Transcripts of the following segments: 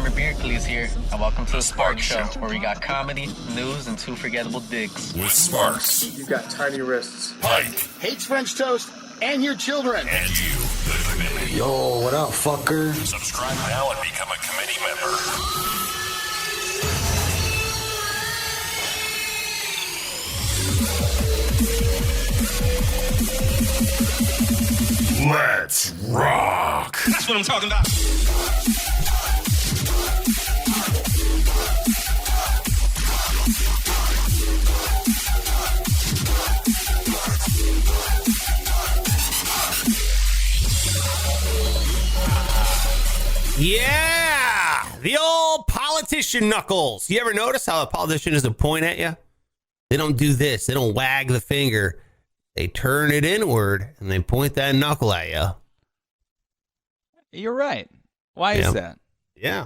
Reporter Beardclay here, and welcome to the Sparks Show, where we got comedy, news, and two forgettable digs. With Sparks. You've got tiny wrists. Pike. Hates French toast and your children. And you, the committee. Yo, what up, fucker? Subscribe now and become a committee member. Let's rock. That's what I'm talking about. Yeah, the old politician knuckles. You ever notice how a politician doesn't point at you? They don't do this. They don't wag the finger. They turn it inward and they point that knuckle at you. You're right. Why is that? Yeah.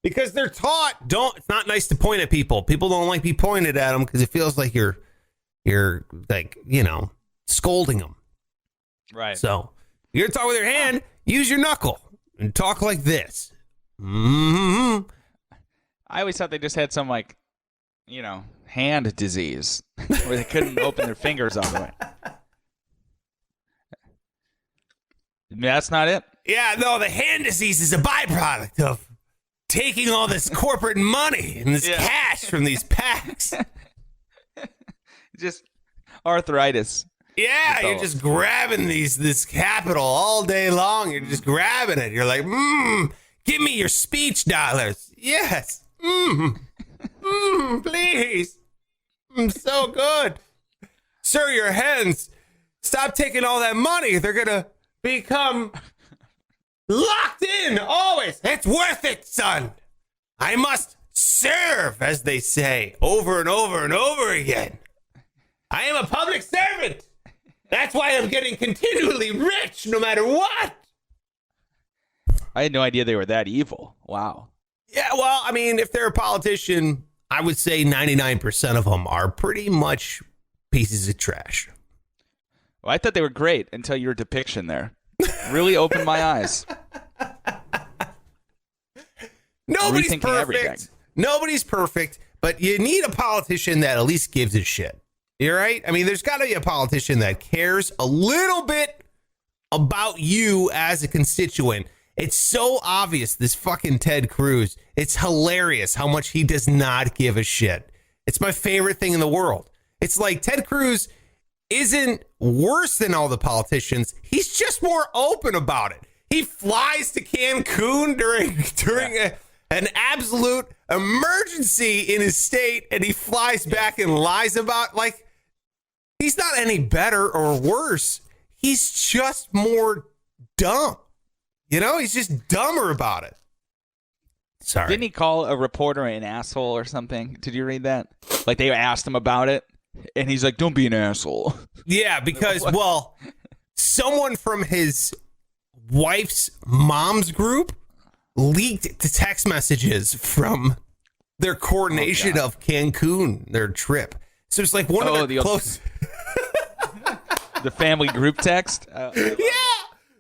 Because they're taught, it's not nice to point at people. People don't like to be pointed at them because it feels like you're like, scolding them. Right. So you're talking with your hand, use your knuckle and talk like this. Mm-hmm. I always thought they just had some hand disease where they couldn't open their fingers all the way. That's not it. Yeah, no, the hand disease is a byproduct of taking all this corporate money and this cash from these packs. Just arthritis. Yeah, you're just grabbing this capital all day long. You're just grabbing it. You're like, give me your speech dollars. Yes. Please. So good. Sir, your hands. Stop taking all that money. They're going to become locked in always. It's worth it, son. I must serve, as they say, over and over and over again. I am a public servant. That's why I'm getting continually rich no matter what. I had no idea they were that evil. Wow. Yeah, well, I mean, if they're a politician, I would say 99% of them are pretty much pieces of trash. Well, I thought they were great until your depiction there. Really opened my eyes. Nobody's Rethinking perfect. everything. Nobody's perfect, but you need a politician that at least gives a shit. You're right. I mean, there's got to be a politician that cares a little bit about you as a constituent. It's so obvious, this fucking Ted Cruz. It's hilarious how much he does not give a shit. It's my favorite thing in the world. It's like Ted Cruz isn't worse than all the politicians. He's just more open about it. He flies to Cancun during an absolute emergency in his state, and he flies back and lies about, like, he's not any better or worse. He's just more dumb. He's just dumber about it. Sorry. Didn't he call a reporter an asshole or something? Did you read that? Like, they asked him about it, and he's like, don't be an asshole. Yeah, because, well, someone from his wife's mom's group leaked the text messages from their coordination of Cancun, their trip. So it's like one of their close... The family group text? Yeah!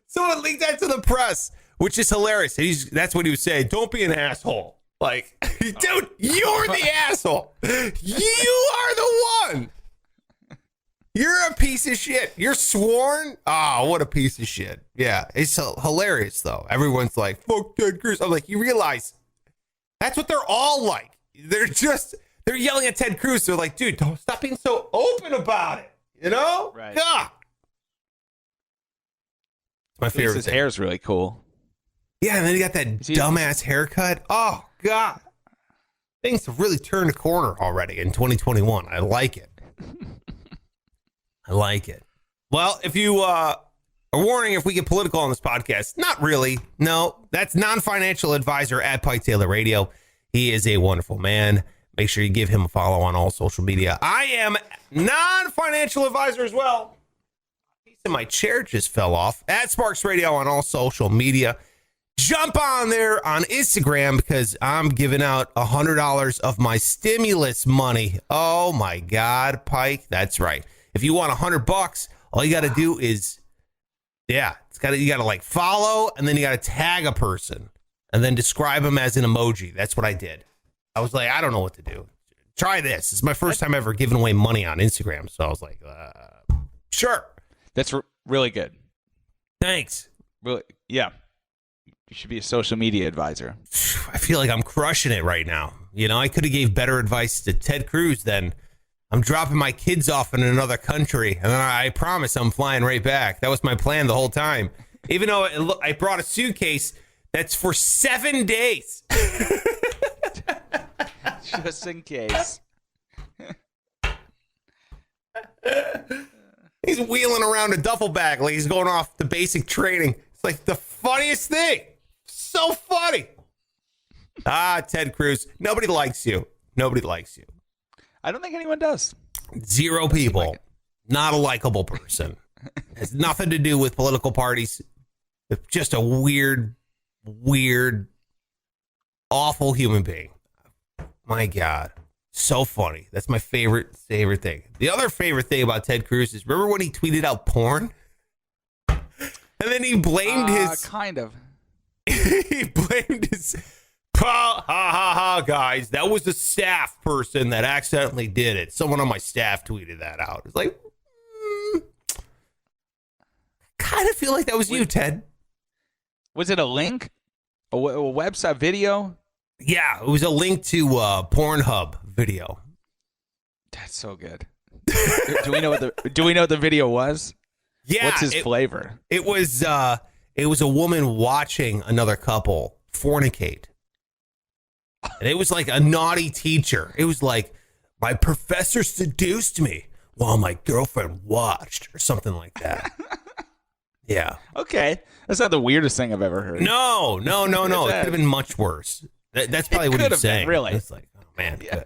Someone leaked that to the press, which is hilarious. That's what he was saying. Don't be an asshole. Like, dude, you're the asshole. You are the one. You're a piece of shit. You're sworn. Oh, what a piece of shit. Yeah, it's hilarious, though. Everyone's like, fuck Ted Cruz. I'm like, you realize that's what they're all like. They're yelling at Ted Cruz. They're like, dude, don't stop being so open about it. Right. God. My favorite. His hair's really cool. Yeah, and then you got that dumbass haircut. Oh, God. Things have really turned a corner already in 2021. I like it. I like it. Well, if you are warning if we get political on this podcast, not really. No, that's non-financial advisor at Pike Taylor Radio. He is a wonderful man. Make sure you give him a follow on all social media. I am non-financial advisor as well. My chair just fell off. At Sparks Radio on all social media. Jump on there on Instagram because I'm giving out $100 of my stimulus money. Oh my God, Pike. That's right. If you want $100, all you got to do is, you got to like follow, and then you got to tag a person. and then describe them as an emoji. That's what I did. I was like, I don't know what to do. Try this. It's my first time ever giving away money on Instagram. So I was like, sure. That's really good. Thanks. Really, yeah. You should be a social media advisor. I feel like I'm crushing it right now. You know, I could have gave better advice to Ted Cruz than I'm dropping my kids off in another country, and then I promise I'm flying right back. That was my plan the whole time. Even though I brought a suitcase that's for 7 days. Just in case. He's wheeling around a duffel bag like he's going off to basic training. It's like the funniest thing. So funny. Ted Cruz. Nobody likes you. Nobody likes you. I don't think anyone does. 0 people. Not a likable person. Has nothing to do with political parties. It's just a weird, awful human being. My God. So funny. That's my favorite thing. The other favorite thing about Ted Cruz is, remember when he tweeted out porn? And then he blamed his... Kind of. He blamed his... Ha, guys. That was a staff person that accidentally did it. Someone on my staff tweeted that out. It's like... kind of feel like that was you, Ted. Was it a link? A website video? Yeah, it was a link to Pornhub video. That's so good. Do we know what the video was? Yeah. What's his flavor? It was a woman watching another couple fornicate. And it was like a naughty teacher. It was like, my professor seduced me while my girlfriend watched, or something like that. Yeah. Okay. That's not the weirdest thing I've ever heard. No. It could have been much worse. That's probably what he's saying. Really? It's like, oh man, good.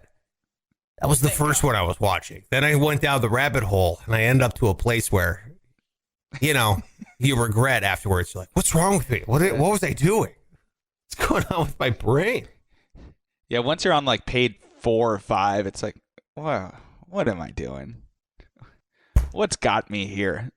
That was the first one I was watching. Then I went down the rabbit hole, and I end up to a place where, you regret afterwards. You're like, what's wrong with me? What was I doing? What's going on with my brain? Yeah, once you're on like paid 4 or 5, it's like, wow, what am I doing? What's got me here?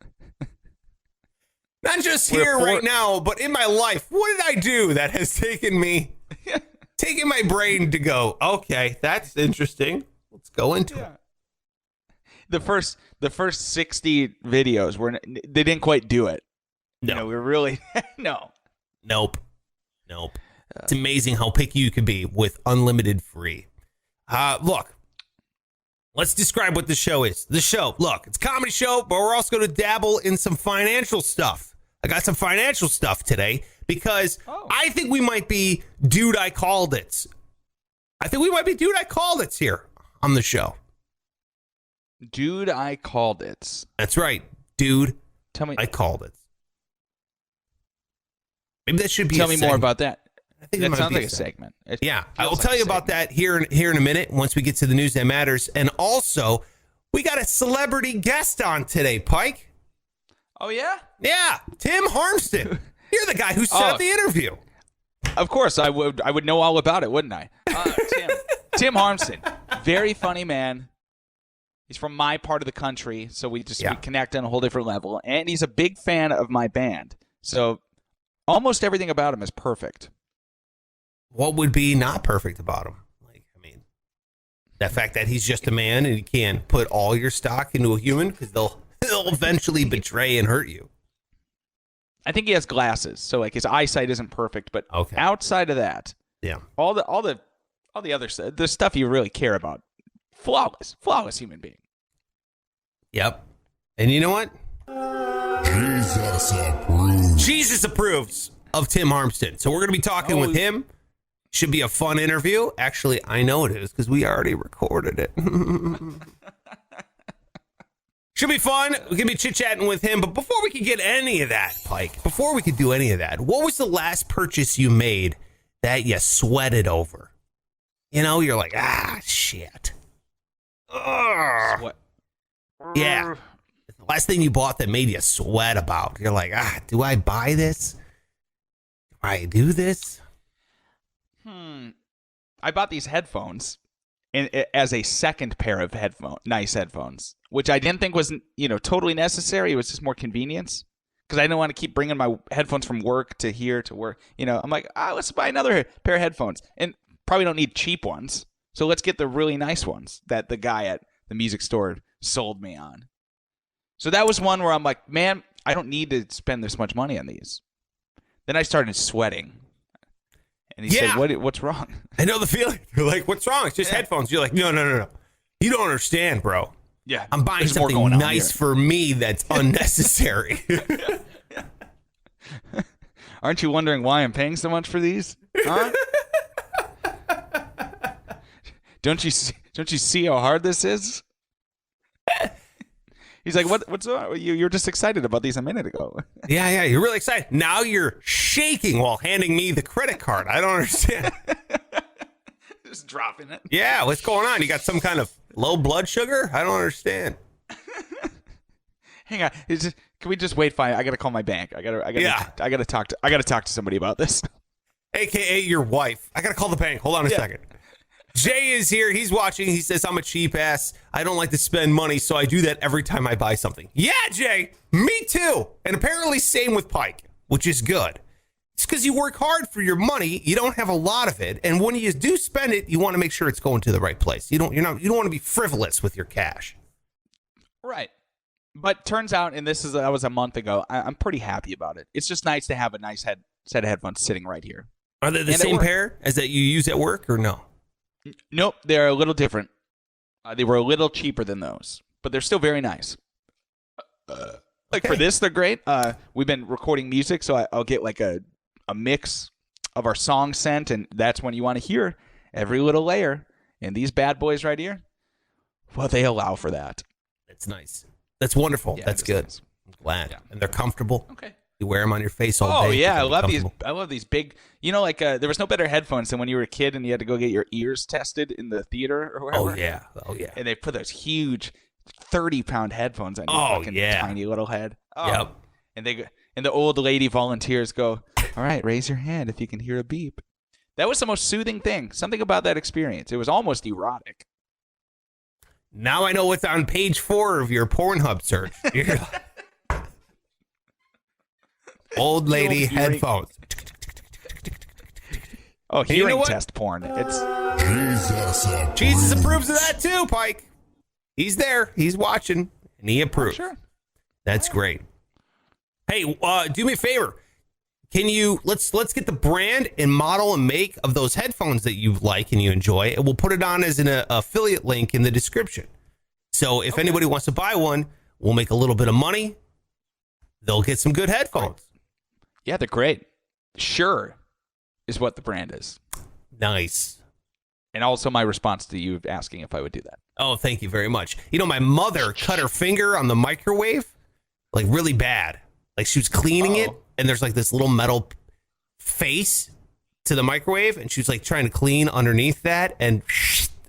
Not just here right now, but in my life. What did I do that has taken my brain to go, okay, that's interesting. Let's go into it. The first 60 videos they didn't quite do it. No. We were really Nope. It's amazing how picky you could be with unlimited free. Look, let's describe what the show is. The show, look, it's a comedy show, but we're also going to dabble in some financial stuff. I got some financial stuff today because I think we might be Dude, I Called It. Here on the show. Dude, I Called It. That's right. Dude, Tell me. I Called It. Maybe that should be Tell me more about that. I think that sounds like a segment. Yeah, I will tell you about that here in a minute once we get to the news that matters. And also, we got a celebrity guest on today, Pike. Oh, yeah? Yeah, Tim Harmston. You're the guy who set up the interview. Of course, I would know all about it, wouldn't I? Tim Harmston, very funny man. He's from my part of the country, so we connect on a whole different level. And he's a big fan of my band. So almost everything about him is perfect. What would be not perfect about him? That fact that he's just a man and you can't put all your stock into a human because they'll eventually betray and hurt you. I think he has glasses, so like his eyesight isn't perfect, but outside of that, all the other stuff, the stuff you really care about, flawless human being. Yep. And you know what? Jesus approves of Tim Harmston. So we're going to be talking with him. Should be a fun interview. Actually, I know it is because we already recorded it. Should be fun. We're going to be chit-chatting with him. But before we could get any of that, Pike, before we could do any of that, what was the last purchase you made that you sweated over? You're like, shit. Sweat. Yeah. The last thing you bought that made you sweat about. You're like, do I buy this? Do I do this? I bought these headphones as a second pair of nice headphones, which I didn't think was, totally necessary. It was just more convenience because I didn't want to keep bringing my headphones from work to here to work. I'm like, let's buy another pair of headphones, and probably don't need cheap ones. So let's get the really nice ones that the guy at the music store sold me on. So that was one where I'm like, man, I don't need to spend this much money on these. Then I started sweating. And he said, what's wrong? I know the feeling. You're like, what's wrong? It's just headphones. You're like, no. You don't understand, bro. Yeah. I'm buying something nice for me that's unnecessary. Aren't you wondering why I'm paying so much for these? Huh? Don't you see how hard this is? He's like, what's wrong? You're just excited about these a minute ago. Yeah, you're really excited. Now you're shaking while handing me the credit card. I don't understand. Just dropping it. Yeah, what's going on? You got some kind of low blood sugar? I don't understand. Hang on. Can we just wait 5? I gotta call my bank. I gotta talk to somebody about this. AKA your wife. I gotta call the bank. Hold on a second. Jay is here. He's watching. He says, I'm a cheap ass. I don't like to spend money, so I do that every time I buy something. Yeah, Jay. Me too. And apparently same with Pike, which is good. It's because you work hard for your money. You don't have a lot of it. And when you do spend it, you want to make sure it's going to the right place. You don't want to be frivolous with your cash. Right. But turns out, and that was a month ago, I'm pretty happy about it. It's just nice to have a nice set of headphones sitting right here. Are they the same pair as that you use at work or no? Nope, they're a little different. They were a little cheaper than those, but they're still very nice. For this, they're great. We've been recording music, so I'll get like a mix of our song sent, and that's when you want to hear every little layer. And these bad boys right here, well, they allow for that. That's nice. That's wonderful. Yeah, that's good. Nice. I'm glad. Yeah. And they're comfortable. Okay. You wear them on your face all day. Oh yeah, I love these big. There was no better headphones than when you were a kid and you had to go get your ears tested in the theater or wherever. Oh yeah. And they put those huge 30-pound headphones on your fucking tiny little head. Oh. Yep. And the old lady volunteers go, all right, raise your hand if you can hear a beep. That was the most soothing thing. Something about that experience. It was almost erotic. Now I know what's on page 4 of your Pornhub search. Old lady headphones. Oh, hearing test porn. It's Jesus approves of that too, Pike. He's there. He's watching, and he approves. Sure. That's great. Hey, do me a favor. Can you let's get the brand and model and make of those headphones that you like and you enjoy, and we'll put it on as an affiliate link in the description. So if anybody wants to buy one, we'll make a little bit of money. They'll get some good headphones. Yeah, they're great. Sure is what the brand is. Nice. And also my response to you asking if I would do that. Oh, thank you very much. My mother cut her finger on the microwave, like really bad. Like she was cleaning it, and there's like this little metal face to the microwave, and she was like trying to clean underneath that, and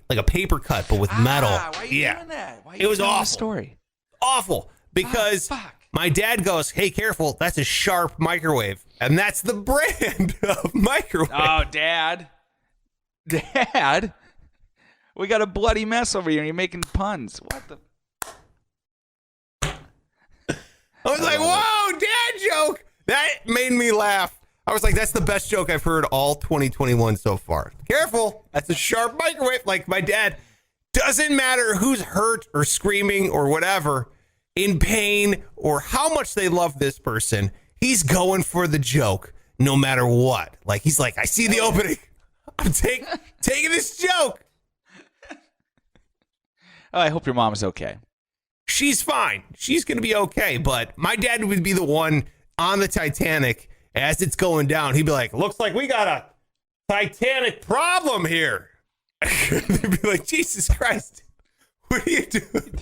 like a paper cut, but with metal. Why are you doing that? Why are you it was telling awful. The story? Awful. Because my dad goes, hey, careful, that's a Sharp microwave. And that's the brand of microwave. Oh, Dad, we got a bloody mess over here, and you're making puns. What the? I was like, whoa, dad joke. That made me laugh. I was like, that's the best joke I've heard all 2021 so far. Careful, that's a Sharp microwave. Like my dad, doesn't matter who's hurt or screaming or whatever, in pain or how much they love this person, he's going for the joke no matter what. Like he's like, I see the opening. I'm taking this joke. Oh, I hope your mom is okay. She's fine. She's going to be okay. But my dad would be the one on the Titanic as it's going down. He'd be like, looks like we got a Titanic problem here. They'd be like, Jesus Christ. What are you doing?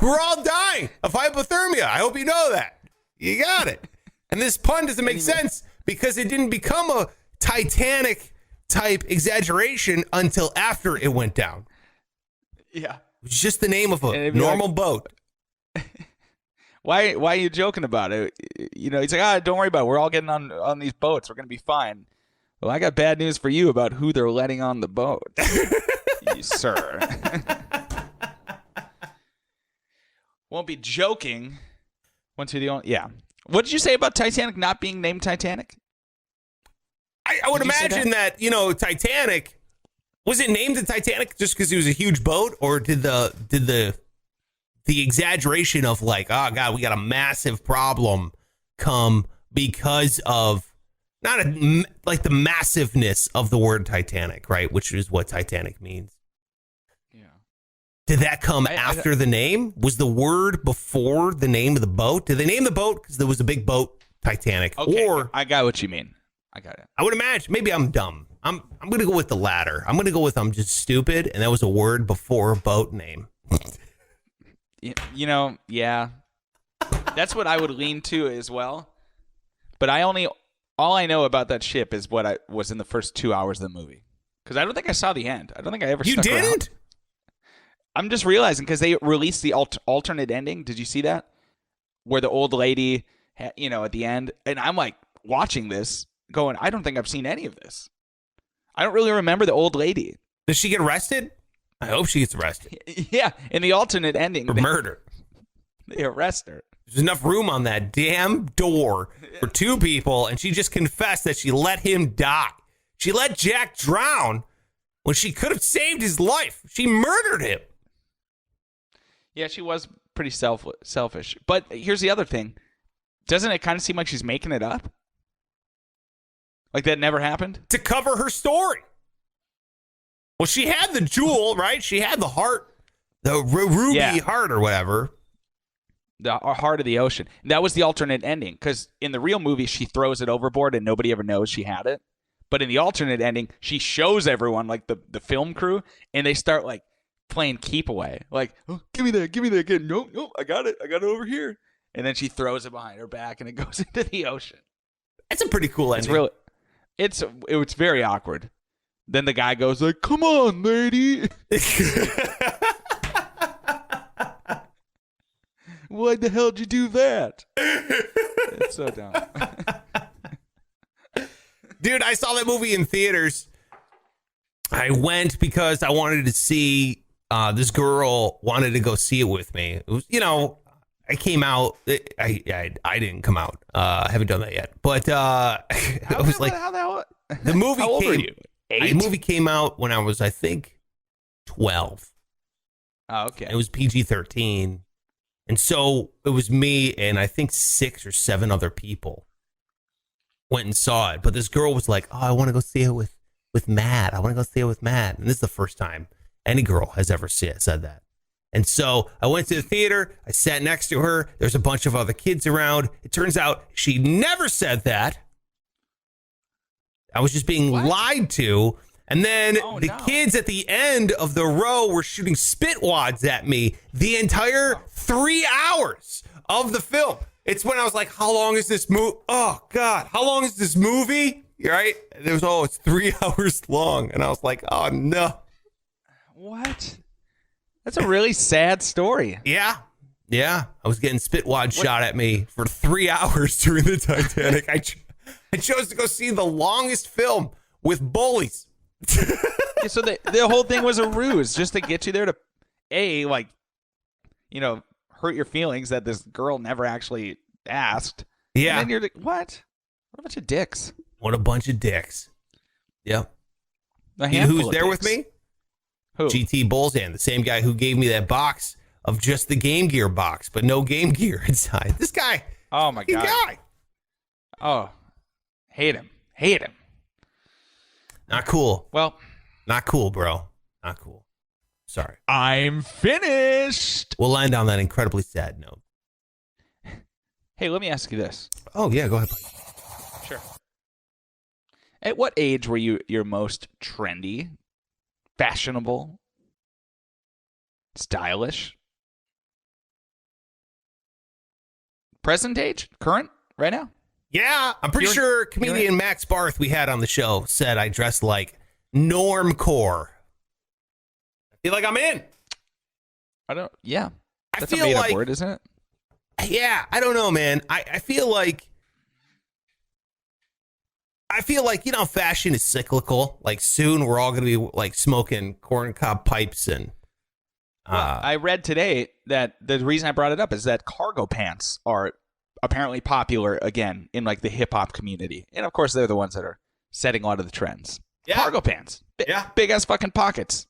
We're all dying of hypothermia. I hope you know that. You got it. And this pun doesn't make sense because it didn't become a Titanic type exaggeration until after it went down. Yeah. It's just the name of a normal boat. Why are you joking about it? He's like, don't worry about it. We're all getting on these boats. We're going to be fine. Well, I got bad news for you about who they're letting on the boat. You, sir. Won't be joking once you're the only. Yeah. What did you say about Titanic not being named Titanic? I would imagine that, Titanic, was it named the Titanic just because it was a huge boat, or did the exaggeration of like, oh God, we got a massive problem come because of like the massiveness of the word Titanic, right? Which is what Titanic means. Yeah. Did that come after the name? Was the word before the name of the boat? Did they name the boat because there was a big boat, Titanic? Okay, or I got what you mean. I got it. I would imagine, maybe I'm dumb. I'm going to go with the latter. I'm going to go with I'm just stupid, and that was a word before a boat name. Yeah. That's what I would lean to as well. But all I know about that ship is what I was in the first 2 hours of the movie. Because I don't think I saw the end. I don't think I ever. You stuck didn't? around. I'm just realizing because they released the alternate ending. Did you see that? Where the old lady, at the end, and I'm like watching this, going, I don't think I've seen any of this. I don't really remember the old lady. Does she get arrested? I hope she gets arrested. Yeah, in the alternate ending, For murder. They arrest her. There's enough room on that damn door for two people, and she just confessed that she let him die. She let Jack drown when she could have saved his life. She murdered him. Yeah, she was pretty selfish. But here's the other thing. Doesn't it kind of seem like she's making it up? Like that never happened? To cover her story. Well, she had the jewel, right? She had the heart, the ruby heart or whatever. The heart of the ocean. That was the alternate ending, because in the real movie, she throws it overboard and nobody ever knows she had it. But in the alternate ending, she shows everyone, like the film crew, and they start like playing keep away. Like, oh, give me that again. Nope, I got it over here. And then she throws it behind her back and it goes into the ocean. That's a pretty cool ending. It's very awkward. Then the guy goes like, come on, lady. Why the hell did you do that? It's so dumb. Dude, I saw that movie in theaters. I went because I wanted to see, this girl wanted to go see it with me. It was, I came out. I didn't come out. I haven't done that yet. But it was like the movie. How old were you? 8? The movie came out when I was, I think, 12. Oh, okay. It was PG-13, and so it was me and I think 6 or 7 other people went and saw it. But this girl was like, "Oh, I want to go see it with Matt. I want to go see it with Matt." And this is the first time any girl has ever said that. And so I went to the theater. I sat next to her. There's a bunch of other kids around. It turns out she never said that. I was just being lied to. And then kids at the end of the row were shooting spit wads at me the entire 3 hours of the film. It's when I was like, how long is this movie? Oh, God. How long is this movie? Right? There was, it's 3 hours long. And I was like, oh, no. What? That's a really sad story. Yeah. I was getting spit wads shot at me for 3 hours during the Titanic. I chose to go see the longest film with bullies. So the whole thing was a ruse just to get you there to, hurt your feelings that this girl never actually asked. Yeah. And then you're like, what? What a bunch of dicks. What a bunch of dicks. Yep. You know who's there with me? Who? GT Bullsand, the same guy who gave me that box of just the Game Gear box, but no Game Gear inside. This guy. Oh, my God. Guy. Oh. Hate him. Not cool. Well. Not cool, bro. Not cool. Sorry. I'm finished. We'll end on that incredibly sad note. Hey, let me ask you this. Oh, yeah. Go ahead, buddy. Sure. At what age were you your most trendy, fashionable, stylish? Present age? Current? Right now? Yeah, I'm pretty sure comedian Max Barth we had on the show said I dressed like normcore. I feel like I'm in. Yeah. That's a made-up word, isn't it? Yeah, I don't know, man. I feel like fashion is cyclical. Like soon we're all going to be like smoking corncob pipes and I read today that the reason I brought it up is that cargo pants are apparently popular again in like the hip hop community. And of course, they're the ones that are setting a lot of the trends. Yeah. Cargo pants. Big ass fucking pockets.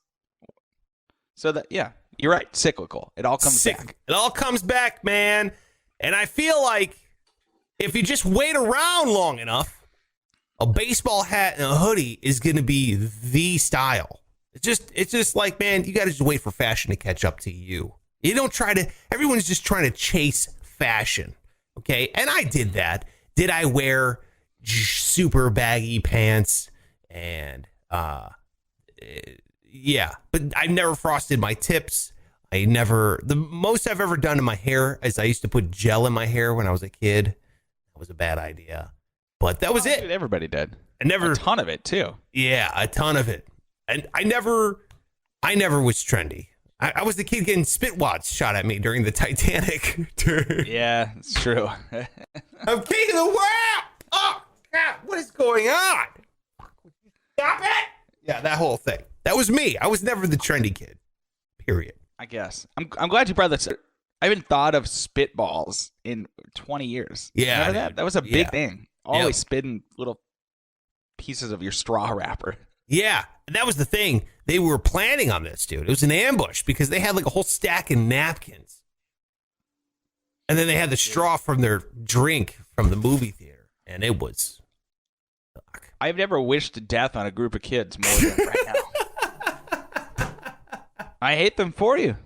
So that, yeah, you're right. Cyclical. It all comes back. It all comes back, man. And I feel like if you just wait around long enough, a baseball hat and a hoodie is going to be the style. It's just like, man, you got to just wait for fashion to catch up to you. You don't try to, everyone's just trying to chase fashion. Okay. And I did that. Did I wear super baggy pants? And, yeah, but I never frosted my tips. The most I've ever done in my hair is I used to put gel in my hair when I was a kid. That was a bad idea, but that was it. Dude, everybody did. A ton of it too. Yeah, a ton of it. And I never was trendy. I was the kid getting spit wads shot at me during the Titanic. Yeah, it's true. I'm king of the world. Oh, God, what is going on? Stop it. Yeah, that whole thing. That was me. I was never the trendy kid, period. I guess. I'm glad you brought that. I haven't thought of spitballs in 20 years. Yeah. Remember that? That was a big thing. Always Yep. spitting little pieces of your straw wrapper. Yeah, that was the thing. They were planning on this, dude. It was an ambush because they had like a whole stack of napkins. And then they had the straw from their drink from the movie theater. And it was... Fuck. I've never wished death on a group of kids more than right now. I hate them for you.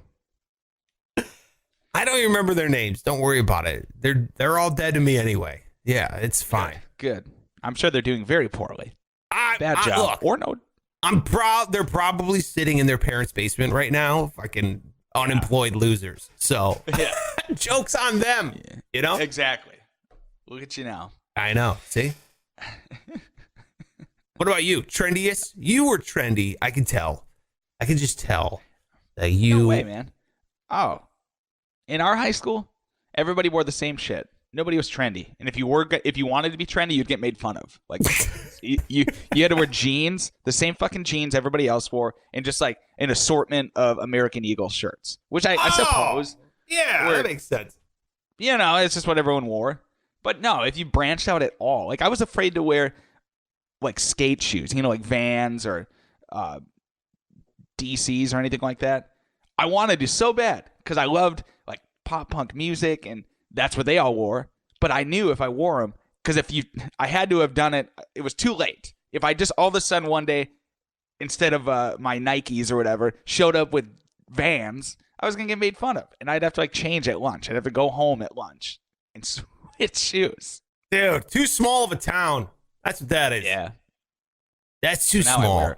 I don't even remember their names. Don't worry about it. They're all dead to me anyway. Yeah, it's fine. Good. I'm sure they're doing very poorly. Bad job. Look, or no. I'm proud. They're probably sitting in their parents' basement right now, fucking unemployed losers. So, joke's on them. Yeah. You know? Exactly. Look at you now. I know. See? What about you? Trendiest? You were trendy. I can tell. I can just tell that you... No way, man. Oh. In our high school, everybody wore the same shit. Nobody was trendy. And if you wanted to be trendy, you'd get made fun of. Like you had to wear jeans, the same fucking jeans everybody else wore, and just like an assortment of American Eagle shirts, which I suppose. Yeah, that makes sense. You know, it's just what everyone wore. But no, if you branched out at all, like I was afraid to wear like skate shoes, you know, like Vans or DCs or anything like that. I wanted to so bad because I loved like pop punk music and that's what they all wore. But I knew if I wore them, because I had to have done it. It was too late. If I just all of a sudden one day, instead of my Nikes or whatever, showed up with Vans, I was going to get made fun of. And I'd have to like change at lunch. I'd have to go home at lunch and switch shoes. Dude, too small of a town. That's what that is. Yeah. That's too Now small.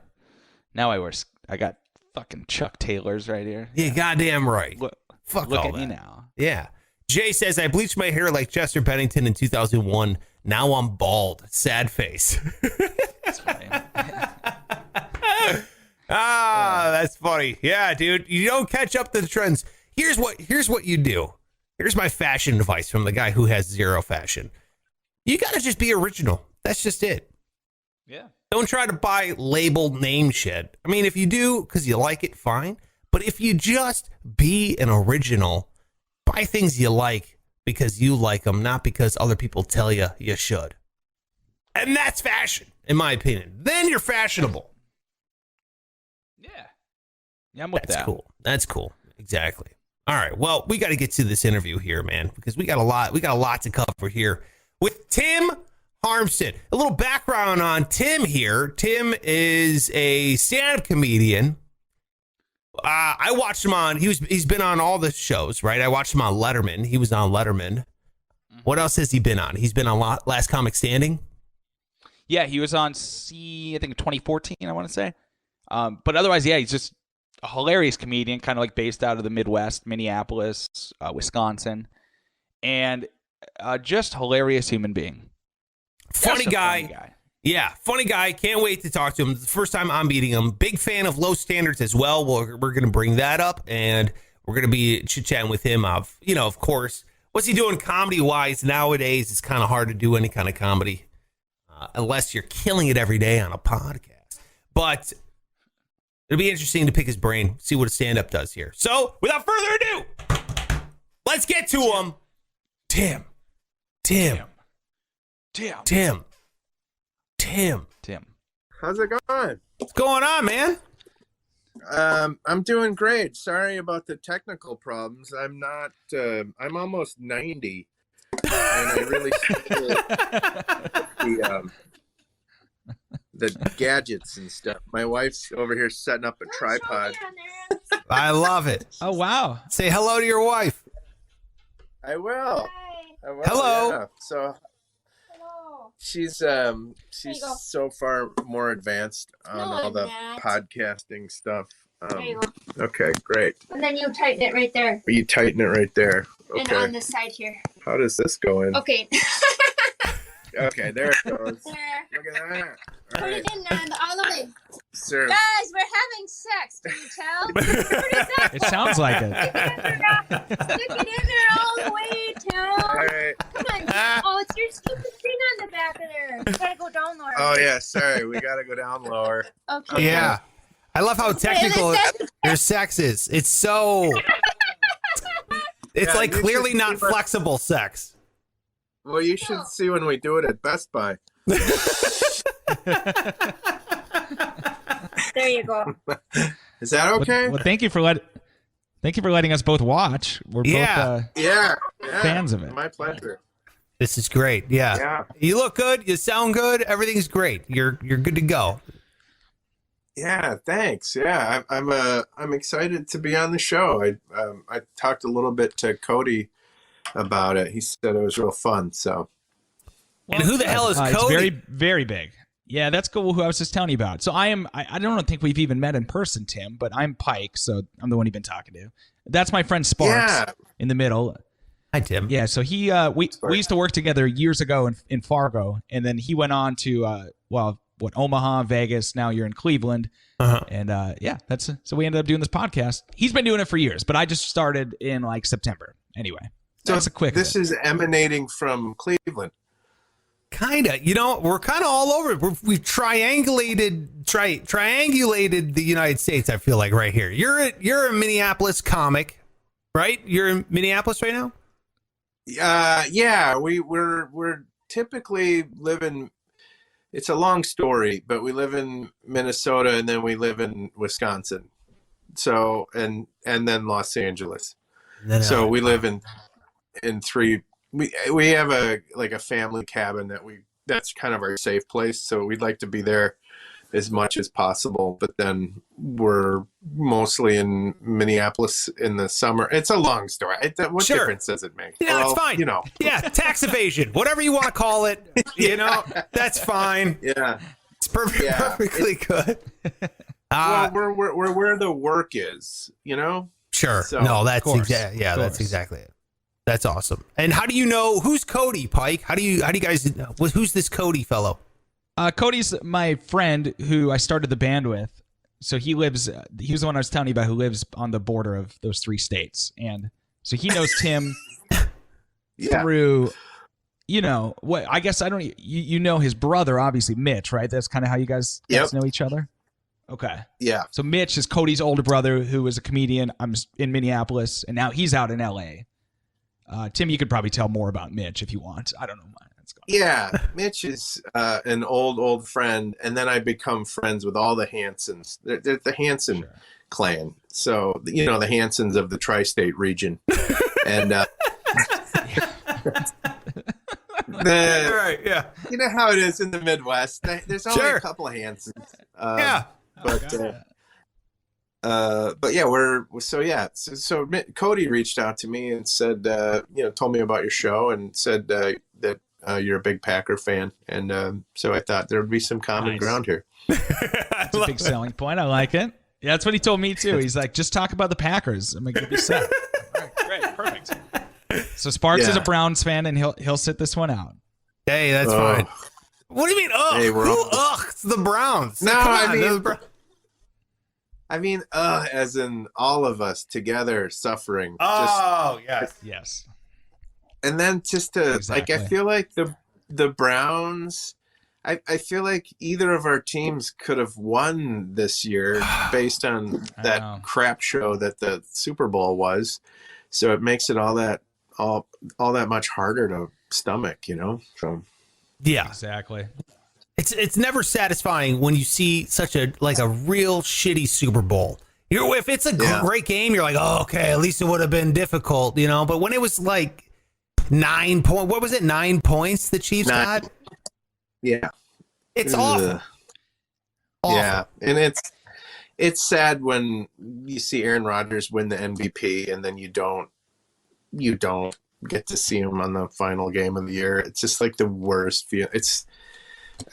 I got fucking Chuck Taylors right here. Yeah, goddamn right. Look all at me that. now. Yeah. Jay says, I bleached my hair like Chester Bennington in 2001. Now I'm bald. Sad face. That's funny. That's funny. Yeah, dude. You don't catch up to the trends. Here's what you do. Here's my fashion advice from the guy who has zero fashion. You got to just be original. That's just it. Yeah. Don't try to buy labeled name shit. I mean, if you do because you like it, fine. But if you just be an original, buy things you like because you like them, not because other people tell you you should. And that's fashion, in my opinion. Then you're fashionable. Yeah, I'm with that. That's cool. That's cool. Exactly. All right. Well, we got to get to this interview here, man, because we got a lot to cover here with Tim Harmston. A little background on Tim here. Tim is a stand-up comedian. I watched him on. He's been on all the shows, right? I watched him on Letterman. He was on Letterman. What else has he been on? He's been on Last Comic Standing. Yeah, he was on I think 2014. I want to say, but otherwise, yeah, he's just a hilarious comedian, kind of like based out of the Midwest, Minneapolis, Wisconsin, and just hilarious human being. Funny guy. Yeah, funny guy. Can't wait to talk to him. The first time I'm meeting him. Big fan of Low Standards as well. We're going to bring that up, and we're going to be chit-chatting with him. Of course, what's he doing comedy-wise nowadays? It's kind of hard to do any kind of comedy unless you're killing it every day on a podcast. But it'll be interesting to pick his brain, see what a stand-up does here. So, without further ado, let's get to him. Tim, Tim. How's it going? What's going on, man? I'm doing great. Sorry about the technical problems. I'm not. I'm almost 90, and I really the gadgets and stuff. My wife's over here setting up a tripod. I love it. Oh, wow. Say hello to your wife. I will. Hello. Yeah. So she's so far more advanced on all the podcasting stuff. There you go. Okay, great. And then you tighten it right there. You tighten it right there. Okay. And on the side here. How does this go in? Okay. Okay, there it goes. There. Look at that. Put All right. it in there all the way. Sir. Guys, we're having sex. Can you tell? It sounds like it. Stick it in there all the way, Tim. All right. Come on. Oh, it's your stupid thing on the back of there. You gotta go down lower. Oh, yeah, sorry. We got to go down lower. Okay. Yeah. I love how technical your sex is. It's so. It's Yeah, like you clearly should not see my- flexible sex. Well, you should see when we do it at Best Buy. There you go. Is that okay? Well, thank you for letting us both watch. We're Yeah. both Yeah. fans of it. My pleasure. This is great. Yeah. Yeah. You look good. You sound good. Everything's great. You're good to go. Yeah, thanks. Yeah, I'm excited to be on the show. I talked a little bit to Cody about it. He said it was real fun. So And who the hell is It's Cody? very, very big. Yeah, that's cool. Who I was just telling you about. So I don't think we've even met in person, Tim, but I'm Pike, so I'm the one you've been talking to. That's my friend Sparks Yeah. in the middle. Hi, Tim. Yeah, so he we used to work together years ago in Fargo, and then he went on to Omaha, Vegas. Now you're in Cleveland, and so we ended up doing this podcast. He's been doing it for years, but I just started in like September. Anyway, that's a quick. This is emanating from Cleveland. Kinda. You know, we're kind of all over. We've triangulated the United States. I feel like right here. You're a Minneapolis comic, right? You're in Minneapolis right now. Yeah, we're typically living. It's a long story, but we live in Minnesota and then we live in Wisconsin. So and then Los Angeles. So we live in three. We have a family cabin that's kind of our safe place. So we'd like to be there as much as possible, but then we're mostly in Minneapolis in the summer. It's a long story. What Sure. difference does it make? Yeah, Well, it's fine. You know. Yeah, tax evasion, whatever you want to call it. You know, that's fine. Yeah. It's perfectly good. Well, we're where the work is, you know? Sure. So, No, that's course, exactly. Yeah, of that's course. exactly it. That's awesome. And how do you know who's Cody Pike? How do you guys? Who's this Cody fellow? Cody's my friend who I started the band with. So he was the one I was telling you about who lives on the border of those 3 states. And so he knows Tim Yeah. through, I guess I don't, you know his brother, obviously, Mitch, right? That's kind of how you guys know each other? Okay. Yeah. So Mitch is Cody's older brother who was a comedian. I'm in Minneapolis, and now he's out in L.A. Tim, you could probably tell more about Mitch if you want. I don't know. Yeah. Mitch is an old friend, and then I become friends with all the Hansons. They're the Hanson clan. So, the Hansons of the tri-state region. And Right. Yeah. you know how it is in the Midwest. There's only Sure. a couple of Hansons. Yeah. But yeah, So Cody reached out to me and said, told me about your show and said that you're a big Packer fan, and so I thought there would be some common ground here. That's a big selling point. I like it. Yeah, that's what he told me too. He's like, just talk about the Packers. I'm gonna be set. All right, great, perfect. So Sparks is a Browns fan, and he'll sit this one out. Hey, that's fine. What do you mean? Ugh. Hey, It's the Browns. No, Come on, as in all of us together suffering. Yes. And then just to Exactly. I feel like the Browns. I feel like either of our teams could have won this year based on that crap show that the Super Bowl was. So it makes it all that much harder stomach, So Yeah, Exactly. it's never satisfying when you see such a real shitty Super Bowl. If it's a great game, you're like, oh, okay, at least it would have been difficult, But when it was like 9 points, what was it? 9 points the Chiefs got? Yeah, it's awful. Yeah, and it's sad when you see Aaron Rodgers win the MVP and then you don't get to see him on the final game of the year. It's just like the worst feel.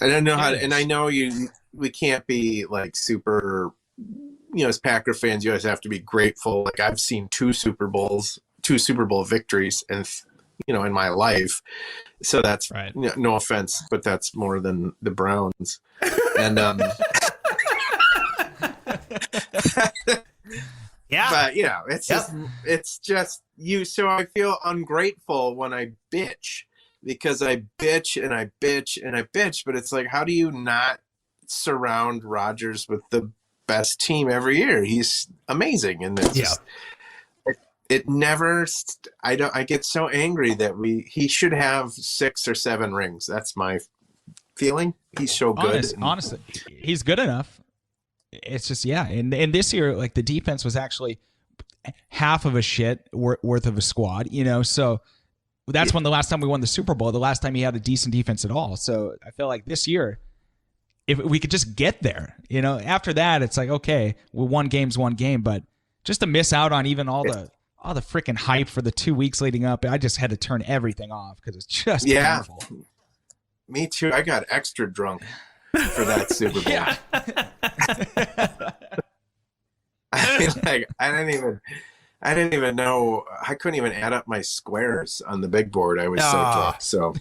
I don't know how to, and I know we can't be like super, as Packer fans, you always have to be grateful. Like I've seen two Super Bowl victories and, in my life. So that's right. No offense, but that's more than the Browns. And, yeah, but it's just you. So I feel ungrateful when I bitch because I bitch and I bitch and I bitch, but it's like, how do you not surround Rodgers with the best team every year? He's amazing. And it's just, it never, I get so angry that he should have 6 or 7 rings. That's my feeling. He's so good. Honestly, he's good enough. It's just, and this year, like the defense was actually half of a shit worth of a squad, so that's when the last time we won the Super Bowl, the last time he had a decent defense at all. So I feel like this year, if we could just get there, after that, it's like, okay, one game's one game, but just to miss out on even all the freaking hype for the 2 weeks leading up, I just had to turn everything off because it's just painful. Me too. I got extra drunk for that Super Bowl. Yeah. I didn't even know. I couldn't even add up my squares on the big board. I was so drunk. So,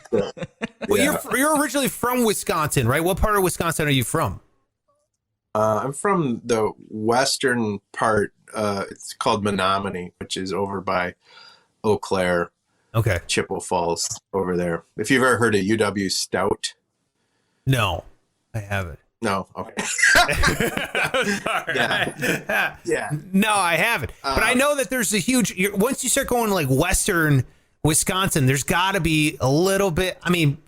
well, you're originally from Wisconsin, right? What part of Wisconsin are you from? I'm from the western part. It's called Menominee, which is over by Eau Claire. Okay. Chippewa Falls over there. If you've ever heard of UW Stout. No, I haven't. No. Okay. Sorry. Yeah. No, I haven't. But I know that there's a huge, once you start going like western Wisconsin, there's got to be a little bit. I mean,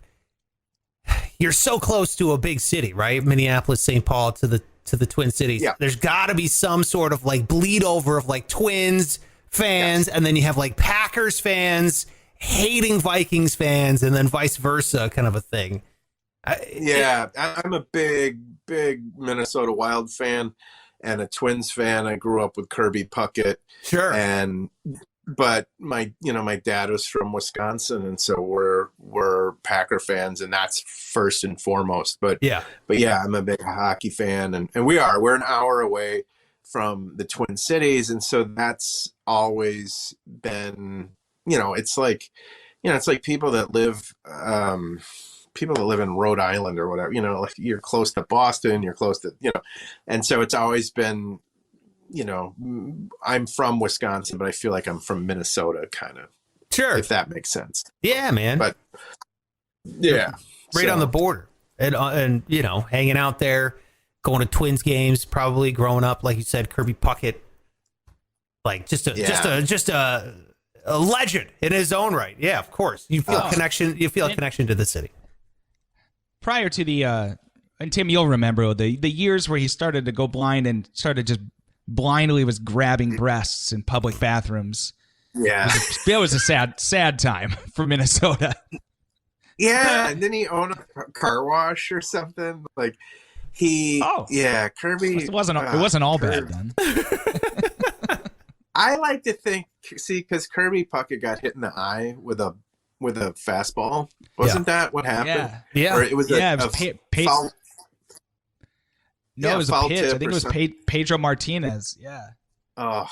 you're so close to a big city, right? Minneapolis, St. Paul, to the Twin Cities. Yeah. There's got to be some sort of like bleed over of like Twins fans, and then you have like Packers fans hating Vikings fans, and then vice versa, kind of a thing. I'm a big Minnesota Wild fan and a Twins fan. I grew up with Kirby Puckett. Sure. But my dad was from Wisconsin, and so we're Packer fans, and that's first and foremost. But I'm a big hockey fan, and we're an hour away from the Twin Cities, and so that's always been, it's like people that live in Rhode Island or whatever, like you're close to Boston, you're close to, and so it's always been, I'm from Wisconsin, but I feel like I'm from Minnesota, kind of. Sure. If that makes sense. Yeah, man. But yeah. Right on the border and hanging out there, going to Twins games, probably growing up, like you said, Kirby Puckett, like just a legend in his own right. Yeah, of course. You feel a connection. You feel a connection to the city. Prior to the, and Tim, you'll remember the years where he started to go blind and started just blindly was grabbing breasts in public bathrooms. Yeah. That was a sad time for Minnesota. Yeah. And then he owned a car wash or something. Like Kirby. It wasn't all bad then. I like to think, because Kirby Puckett got hit in the eye with a fastball. Wasn't that what happened? Yeah. Or it was foul. No, it was a pitch. I think it was Pedro Martinez. Yeah. Oh,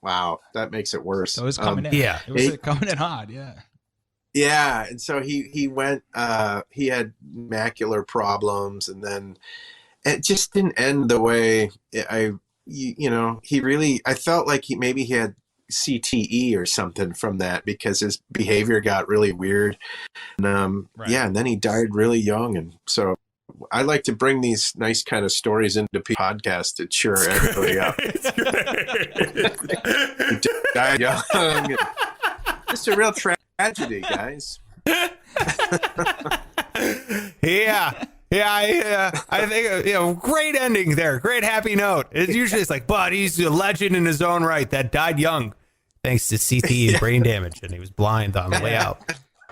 wow. That makes it worse. So it was coming in. Yeah. It was coming in hard. Yeah. Yeah. And so he went, he had macular problems, and then it just didn't end the way I felt like he had CTE or something from that, because his behavior got really weird. And, and then he died really young. And so I like to bring these nice kind of stories into podcasts to cheer everybody up. He died young. It's a real tragedy, guys. Yeah. I think great ending there. Great happy note. It's like, but he's a legend in his own right that died young, thanks to CTE and brain damage, and he was blind on the way out.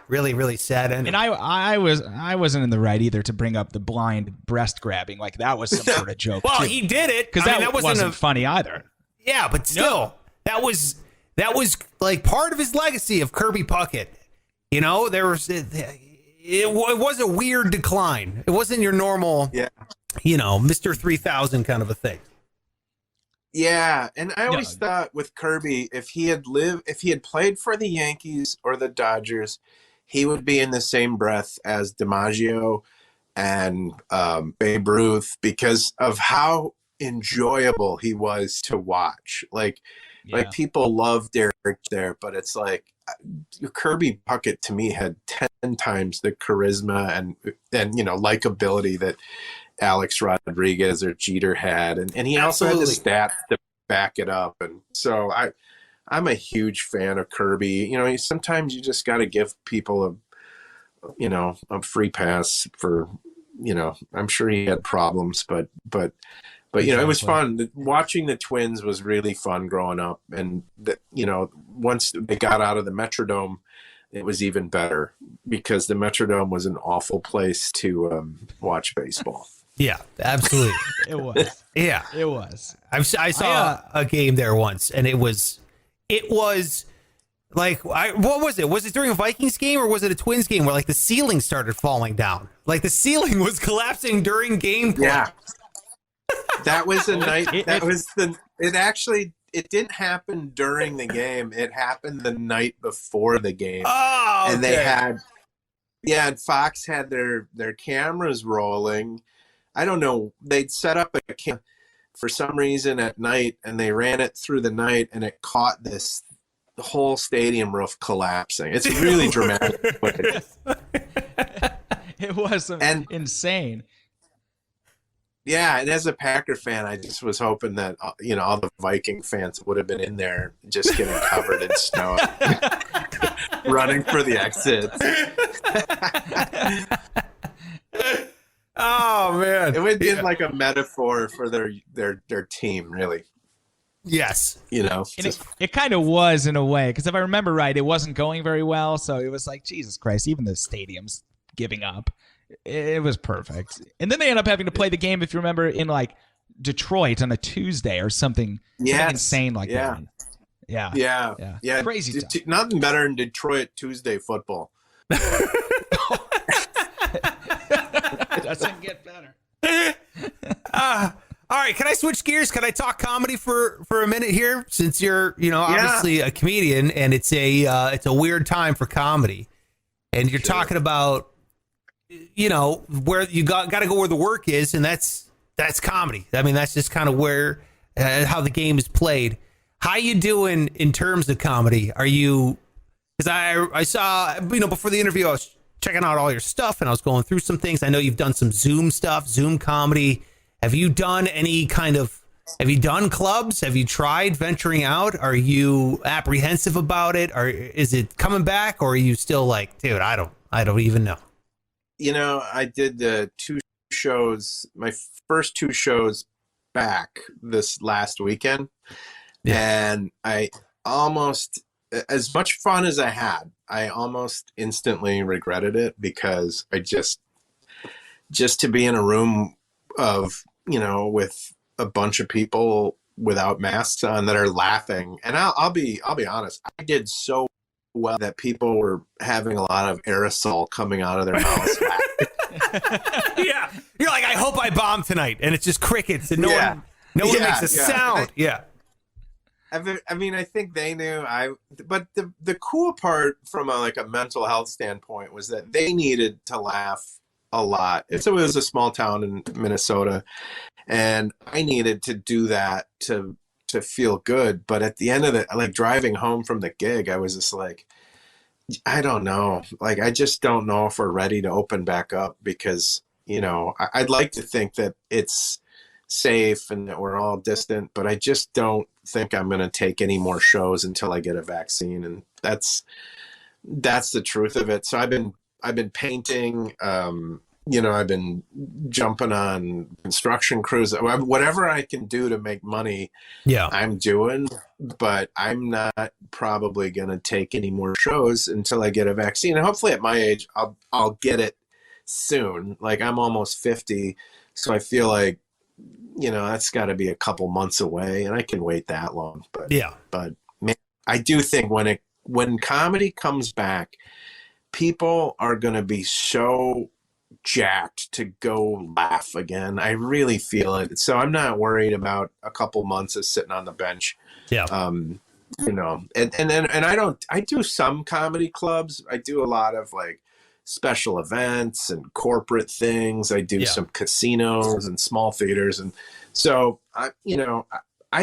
Really, really sad ending. And I wasn't in the right either to bring up the blind breast grabbing. Like that was some sort of joke. Well, too. he did it because that wasn't funny either. Yeah, but still, that was like part of his legacy of Kirby Puckett. You know, there was it was a weird decline. It wasn't your normal, Mr. 3000 kind of a thing. Yeah, and I always thought with Kirby, if he had played for the Yankees or the Dodgers, he would be in the same breath as DiMaggio and Babe Ruth because of how enjoyable he was to watch. Like people love Derek there, but it's like Kirby Puckett to me had 10 times the charisma and likability that Alex Rodriguez or Jeter had, and he also had the stats to back it up. And so I'm a huge fan of Kirby. You know, sometimes you just got to give people a free pass for, I'm sure he had problems, but it was fun. Watching the Twins was really fun growing up, and once they got out of the Metrodome, it was even better because the Metrodome was an awful place to watch baseball. Yeah, absolutely. It was. Yeah, it was. I saw a game there once, and it was like, what was it? Was it during a Vikings game or was it a Twins game where like the ceiling started falling down? Like the ceiling was collapsing during gameplay. Yeah, that was a night. It didn't happen during the game. It happened the night before the game. Oh, okay. And they had, and Fox had their cameras rolling. I don't know. They'd set up a camera for some reason at night, and they ran it through the night, and it caught the whole stadium roof collapsing. It's really dramatic. It was insane. Yeah, and as a Packer fan, I just was hoping that all the Viking fans would have been in there, just getting covered in snow, running for the exits. Oh man, it would be like a metaphor for their team, really. Yes, it kind of was in a way, because if I remember right, it wasn't going very well, so it was like, Jesus Christ, even the stadium's giving up. It was perfect. And then they end up having to play the game, if you remember, in like Detroit on a Tuesday or something insane like that. Yeah. Crazy stuff. Nothing better than Detroit Tuesday football. Doesn't get better. All right, can I switch gears? Can I talk comedy for a minute here? Since you're, obviously a comedian, and it's a weird time for comedy, and you're talking about, where you got to go where the work is, and that's comedy. I mean, that's just kind of where how the game is played. How you doing in terms of comedy? Are you? Because I saw before the interview, I was checking out all your stuff, and I was going through some things. I know you've done some Zoom stuff, Zoom comedy. Have you done have you done clubs? Have you tried venturing out? Are you apprehensive about it? Or is it coming back? Or are you still like, dude, I don't even know. I did 2 shows, my first 2 shows back this last weekend. Yeah. And I almost, as much fun as I had, I almost instantly regretted it, because I just to be in a room of, with a bunch of people without masks on that are laughing. And I'll be honest, I did so well that people were having a lot of aerosol coming out of their mouths. Yeah. You're like, I hope I bomb tonight. And it's just crickets, and no one makes a sound. I mean, I think they knew but the cool part from a mental health standpoint was that they needed to laugh a lot. It was a small town in Minnesota, and I needed to do that to feel good. But at the end of it, driving home from the gig, I was just like, I don't know. I just don't know if we're ready to open back up, because, I'd like to think that it's safe and that we're all distant, but I just don't think I'm going to take any more shows until I get a vaccine. And that's the truth of it. So I've been I've been painting. You know, I've been jumping on construction crews. Whatever I can do to make money, I'm doing. But I'm not probably going to take any more shows until I get a vaccine. And hopefully, at my age, I'll get it soon. Like, I'm almost 50, so I feel like, you know, that's got to be a couple months away, and I can wait that long. But but man, I do think when comedy comes back, people are going to be so jacked to go laugh again. I really feel it. So I'm not worried about a couple months of sitting on the bench. You know, and I do some comedy clubs. I do a lot of like special events and corporate things. I do some casinos and small theaters. And so I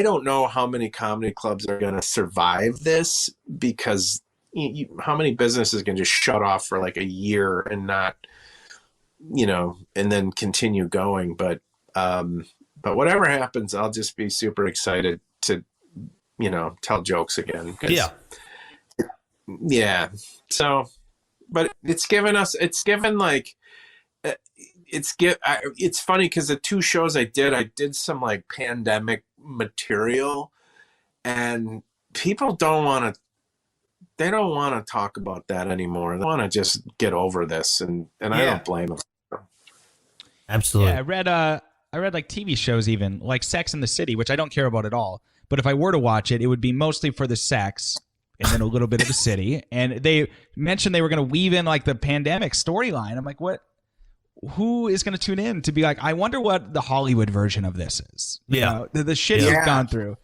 don't know how many comedy clubs are going to survive this, because how many businesses can just shut off for like a year and not, you know, and then continue going. But whatever happens, I'll just be super excited to, you know, tell jokes again. So, but it's funny because the two shows I did some like pandemic material, and people don't want to talk about that anymore. They want to just get over this, and I don't blame them. Absolutely. Yeah, I read like TV shows, even like Sex and the City, which I don't care about at all. But if I were to watch it, it would be mostly for the sex and then a little bit of the city. And they mentioned they were going to weave in like the pandemic storyline. I'm like, what? Who is going to tune in to be like, I wonder what the Hollywood version of this is? You know, the shit you've gone through.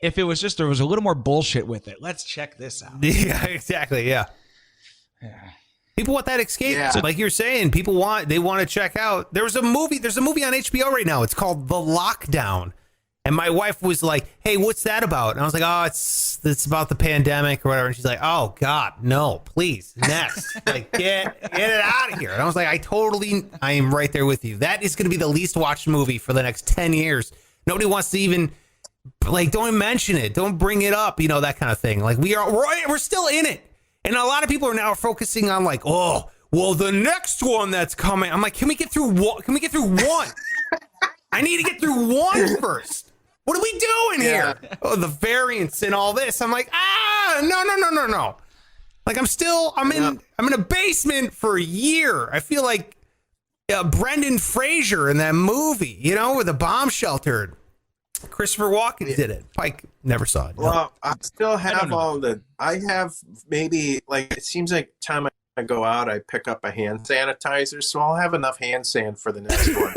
If it was just, there was a little more bullshit with it. Let's check this out. Yeah, exactly. Yeah. People want that escape. So like you're saying, they want to check out. There's a movie on HBO right now. It's called The Lockdown. And my wife was like, hey, what's that about? And I was like, oh, it's about the pandemic or whatever. And she's like, oh God, no, please. Next. Like, get it out of here. And I was like, I am right there with you. That is going to be the least watched movie for the next 10 years. Nobody wants to even, like, don't even mention it. Don't bring it up, you know, that kind of thing. Like, we're still in it. And a lot of people are now focusing on like, oh, well, the next one that's coming. I'm like, can we get through one? I need to get through one first. What are we doing here? Oh, the variants and all this. I'm like, no. Like I'm in a basement for a year. I feel like Brendan Fraser in that movie, you know, with a bomb shelter. Christopher Walken did it. Pike never saw it. No. Well, I still have I have maybe, like, it seems like time I go out, I pick up a hand sanitizer, so I'll have enough hand sand for the next one.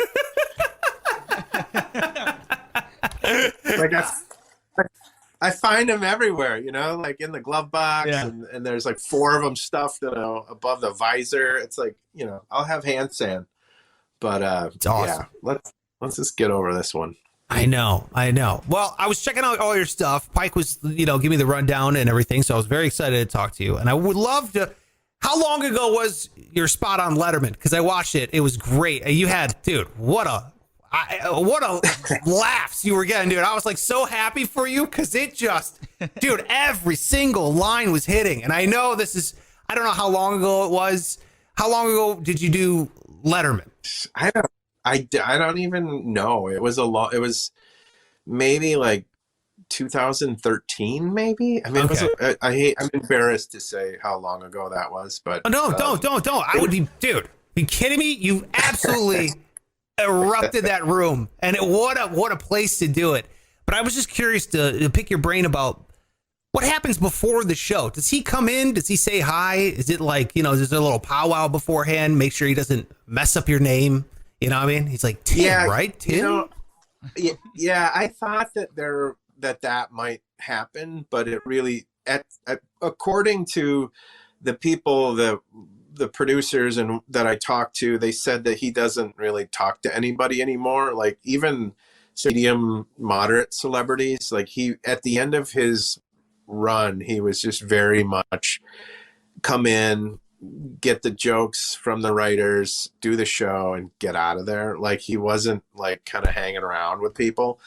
Like I find them everywhere, you know, like in the glove box, and there's like 4 of them stuffed, you know, above the visor. It's like, you know, I'll have hand sand, but it's awesome. Let's just get over this one. I know. Well, I was checking out all your stuff. Pike was, you know, give me the rundown and everything, so I was very excited to talk to you. And I would love to. How long ago was your spot on Letterman? Because I watched it. It was great. You had, dude, what a laughs you were getting, dude. I was like so happy for you, because it just, dude, every single line was hitting. And I know I don't know how long ago it was. How long ago did you do Letterman? I don't even know. It was it was maybe like 2013, maybe. I mean, I'm embarrassed to say how long ago that was, but no, don't. I would be, dude. Are you kidding me? You absolutely erupted that room, and what a place to do it. But I was just curious to pick your brain about what happens before the show. Does he come in? Does he say hi? Is it like, you know, is there a little powwow beforehand? Make sure he doesn't mess up your name. You know what I mean? He's like, Tim, right? Tim? You know, I thought that might happen, but it really, according to the people, the producers and that I talked to, they said that he doesn't really talk to anybody anymore. Like even medium, moderate celebrities, like he, at the end of his run, he was just very much come in, get the jokes from the writers, do the show, and get out of there. Like he wasn't like kind of hanging around with people.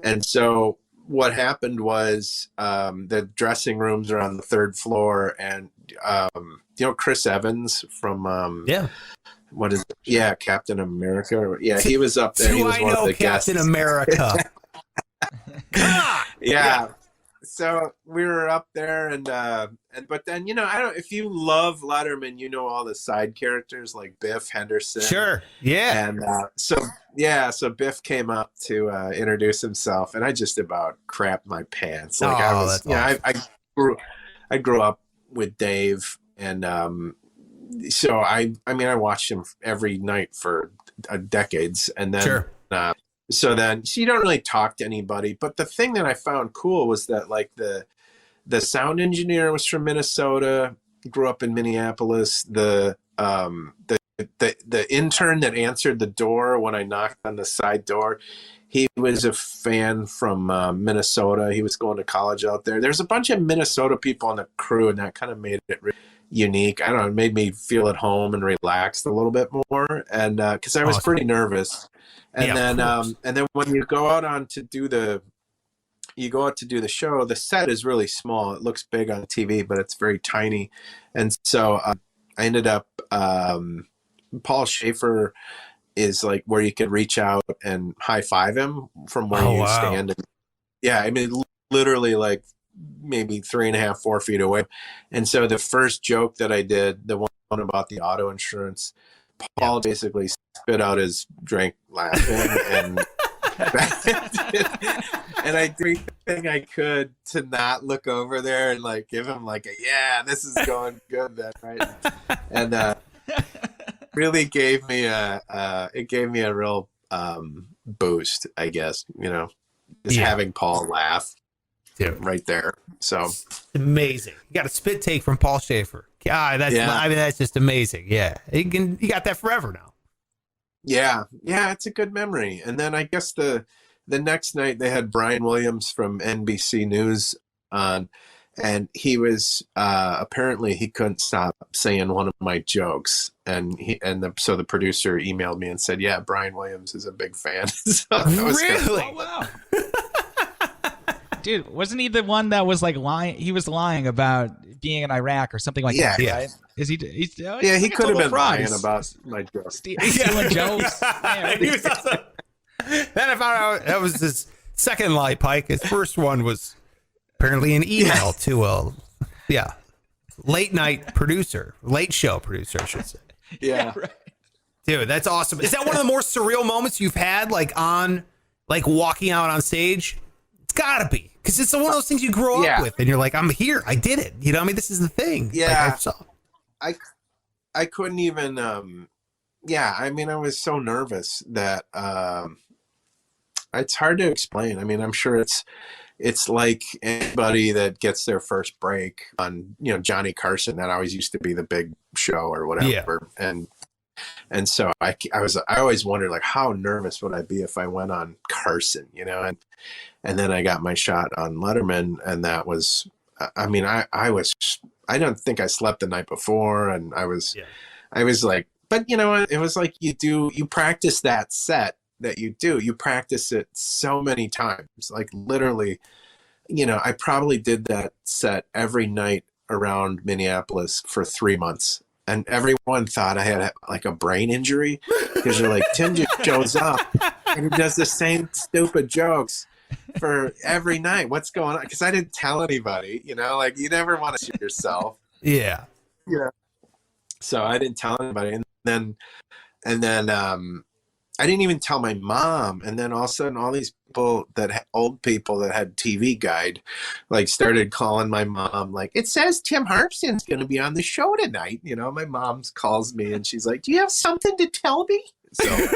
And so what happened was the dressing rooms are on the third floor, and Chris Evans from what is it? Yeah, Captain America. Yeah, he was up there. He was one of the Captain guests. America. Yeah. So we were up there, and but then I don't. If you love Letterman, you know all the side characters like Biff Henderson. Sure. Yeah. And so Biff came up to introduce himself, and I just about crapped my pants. Like I was, that's awesome. I grew up with Dave, and so I watched him every night for decades, and then. Sure. So you don't really talk to anybody. But the thing that I found cool was that like the sound engineer was from Minnesota, grew up in Minneapolis. The intern that answered the door when I knocked on the side door, he was a fan from Minnesota. He was going to college out there. There's a bunch of Minnesota people on the crew, and that kind of made it really unique. I don't know, it made me feel at home and relaxed a little bit more. And because I was pretty nervous. And then when you go out to do the show, the set is really small. It looks big on TV, but it's very tiny. And so I ended up Paul Schaefer is like where you could reach out and high five him from where you stand. And, yeah, I mean literally like maybe 3.5, 4 feet away. And so the first joke that I did, the one about the auto insurance, Paul basically spit out his drink laughing, and and I did everything I could to not look over there and like give him like this is going good then, right? And really gave me a real boost, I guess, having Paul laugh right there. So amazing. You got a spit take from Paul Schaefer. God, that's just amazing. Yeah. You got that forever now. Yeah, it's a good memory. And then I guess the next night they had Brian Williams from NBC News on, and he was apparently he couldn't stop saying one of my jokes, so the producer emailed me and said, "Yeah, Brian Williams is a big fan." So really? Oh, wow. Dude, wasn't he the one that was like lying? He was lying about being in Iraq or something like that, right? Is he? He could have been lying about my jokes. Stealing jokes. Then I found out that was his second lie, Pike. His first one was apparently an email to a late show producer, I should say. Yeah. Right. Dude, that's awesome. Is that one of the more surreal moments you've had, like walking out on stage? It's gotta be, because it's one of those things you grow up with, and you're like, I'm here, I did it. This is the thing. Yeah. I couldn't even. I was so nervous that it's hard to explain. I mean, I'm sure it's like anybody that gets their first break on Johnny Carson. That always used to be the big show or whatever. And so I always wondered, like, how nervous would I be if I went on Carson, and then I got my shot on Letterman, and that was, I don't think I slept the night before, and I was like, but it was like you practice that set that you practice it so many times, like literally, I probably did that set every night around Minneapolis for 3 months. And everyone thought I had like a brain injury, because you're like, Tim just shows up and he does the same stupid jokes for every night. What's going on? Because I didn't tell anybody, like you never want to shoot yourself. Yeah. So I didn't tell anybody, and then I didn't even tell my mom. And then all of a sudden, all these old people that had TV Guide, like started calling my mom, like, it says Tim Harmston's going to be on the show tonight. My mom calls me and she's like, do you have something to tell me? So.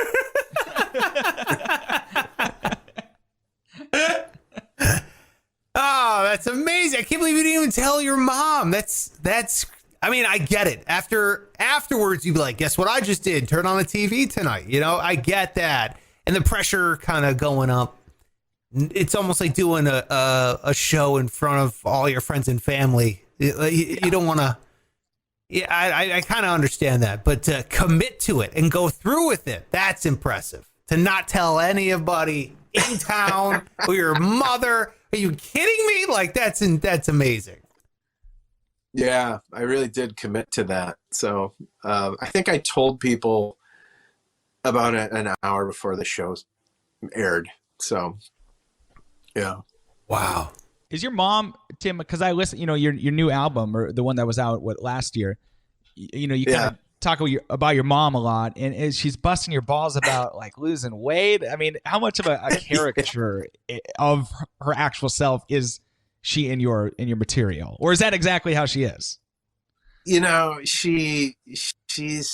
Oh, that's amazing. I can't believe you didn't even tell your mom. That's I get it. Afterwards, you'd be like, guess what I just did? Turn on the TV tonight. I get that. And the pressure kind of going up. It's almost like doing a show in front of all your friends and family. You don't want to. Yeah, I kind of understand that. But to commit to it and go through with it, that's impressive. To not tell anybody in town with your mother. Are you kidding me? Like that's amazing. Yeah, I really did commit to that. So I think I told people about an hour before the show aired. So, yeah. Wow. Is your mom, Tim? Because I listen, your new album or the one that was out last year. You kind of talk about your mom a lot, and she's busting your balls about like losing weight. I mean, how much of a caricature of her actual self is she in your material, or is that exactly how she is? She's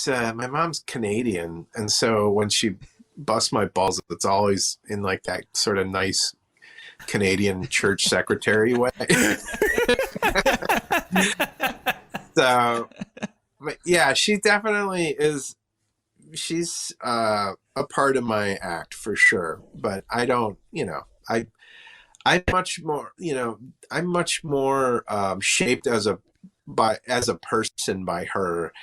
my mom's Canadian, and so when she busts my balls, it's always in like that sort of nice Canadian church secretary way. So, but yeah, she definitely is. She's a part of my act for sure, but I don't. I'm much more. I'm much more shaped as a person by her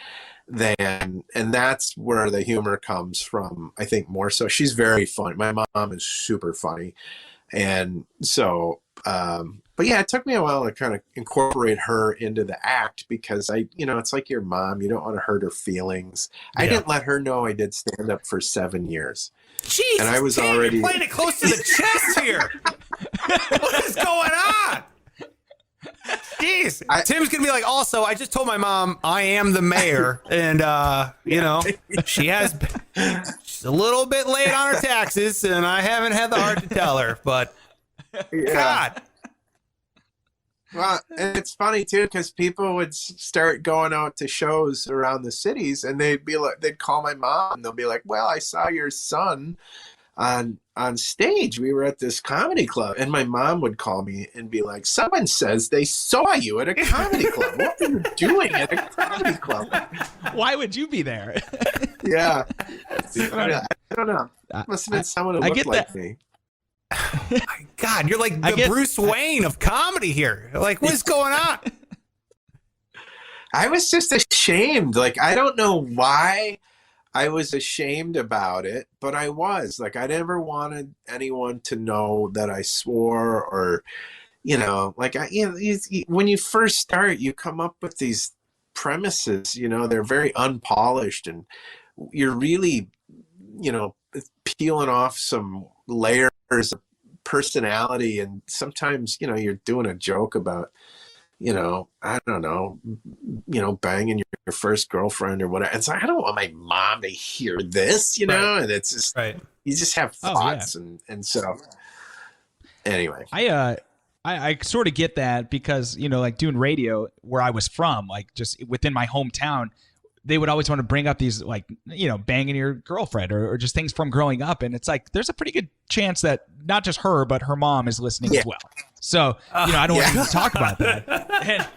and that's where the humor comes from. I think more so. She's very funny. My mom is super funny. And so, but yeah, it took me a while to kind of incorporate her into the act because it's like your mom, you don't want to hurt her feelings. Yeah. I didn't let her know I did stand up for 7 years. Jesus, and I was Tim, already you're playing it close to the chest here. What is going on? Jeez, Tim's gonna be like. Also, I just told my mom I am the mayor, and she's a little bit late on her taxes, and I haven't had the heart to tell her. But God, well, and it's funny too because people would start going out to shows around the cities, and they'd call my mom, and they'll be like, "Well, I saw your son on stage. We were at this comedy club," and my mom would call me and be like, "Someone says they saw you at a comedy club. What are you doing at a comedy club? Why would you be there?" Yeah, I don't know. Must have been someone who looked like me. My God, you're like the Bruce Wayne of comedy here. Like, what's going on? I was just ashamed. Like, I don't know why I was ashamed about it, but I was. Like, I never wanted anyone to know that I swore or, when you first start, you come up with these premises, they're very unpolished and you're really, peeling off some layers of personality. And sometimes, you're doing a joke about, I don't know, banging your first girlfriend or whatever. And so I don't want my mom to hear this, right. And it's just, right. You just have thoughts. And so anyway, I sort of get that because, like doing radio where I was from, like just within my hometown, they would always want to bring up these like, banging your girlfriend or just things from growing up. And it's like, there's a pretty good chance that not just her, but her mom is listening as well. So, I don't want to talk about that. And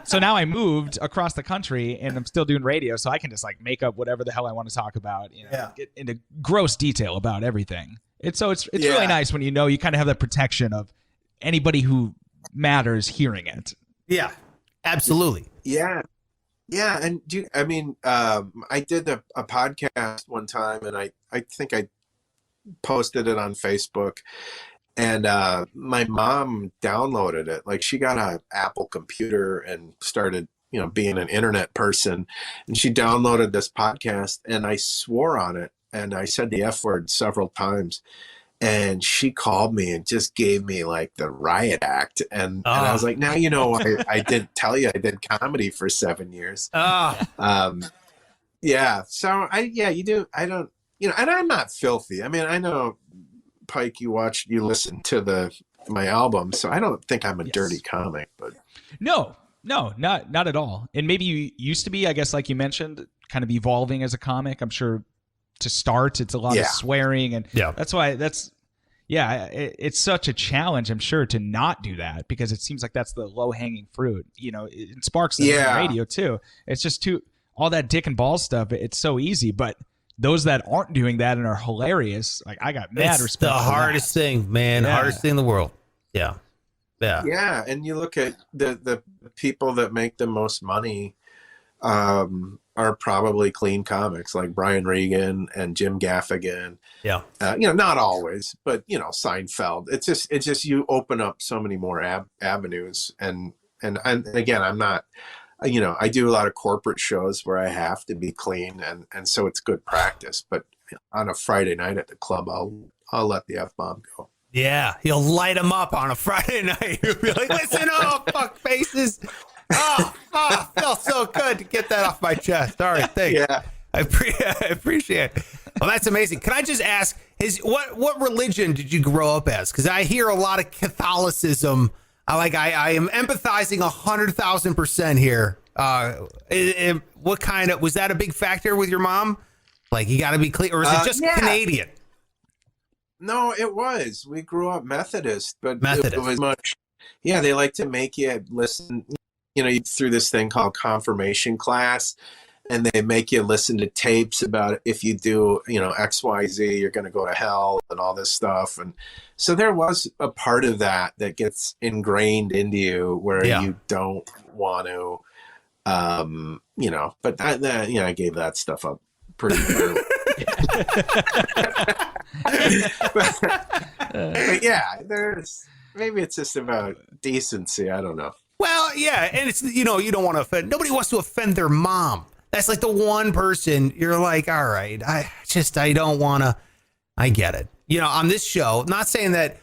so now I moved across the country and I'm still doing radio. So I can just like make up whatever the hell I want to talk about, get into gross detail about everything. It's really nice when, you kind of have that protection of anybody who matters hearing it. Yeah, absolutely. Yeah. Yeah, and I did a podcast one time, and I think I posted it on Facebook, and my mom downloaded it. Like, she got an Apple computer and started, being an internet person, and she downloaded this podcast, and I swore on it, and I said the F word several times. And she called me and just gave me like the riot act. And I was like, now I didn't tell you I did comedy for 7 years. Yeah. So you do. I don't, and I'm not filthy. I mean, I know, Pike, you listen to my album. So I don't think I'm a dirty comic, but. No, not at all. And maybe you used to be, I guess, like you mentioned, kind of evolving as a comic. I'm sure to start, it's a lot of swearing, and that's why it's such a challenge, I'm sure, to not do that, because it seems like that's the low hanging fruit. It sparks the radio too. It's just all that dick and balls stuff. It's so easy, but those that aren't doing that and are hilarious, like, I got mad respect. It's the hardest thing, man. Hardest thing in the world. Yeah. And you look at the people that make the most money are probably clean comics like Brian Regan and Jim Gaffigan. Yeah. Not always, but Seinfeld. It's just you open up so many more avenues, and again, I'm not, I do a lot of corporate shows where I have to be clean, and so it's good practice. But on a Friday night at the club, I'll let the F-bomb go. Yeah, he'll light them up on a Friday night. He'll be like, listen, oh, fuck faces. Oh, felt so good to get that off my chest. All right, thanks. Yeah. I appreciate it. Well, that's amazing. Can I just ask, what religion did you grow up as? Because I hear a lot of Catholicism. I am empathizing 100,000% here. What kind of, was that a big factor with your mom? Like, you got to be clean, or is it just Canadian? No, it was. We grew up Methodist, but Methodist. It was much. Yeah, they like to make you listen. Through this thing called confirmation class, and they make you listen to tapes about if you do, XYZ, you're going to go to hell and all this stuff. And so there was a part of that gets ingrained into you where you don't want to, but I gave that stuff up pretty early. but yeah, maybe it's just about decency. I don't know. Well, yeah, and it's, you don't want to offend. Nobody wants to offend their mom. That's like the one person you're like, all right, I don't want to. I get it. On this show, not saying that,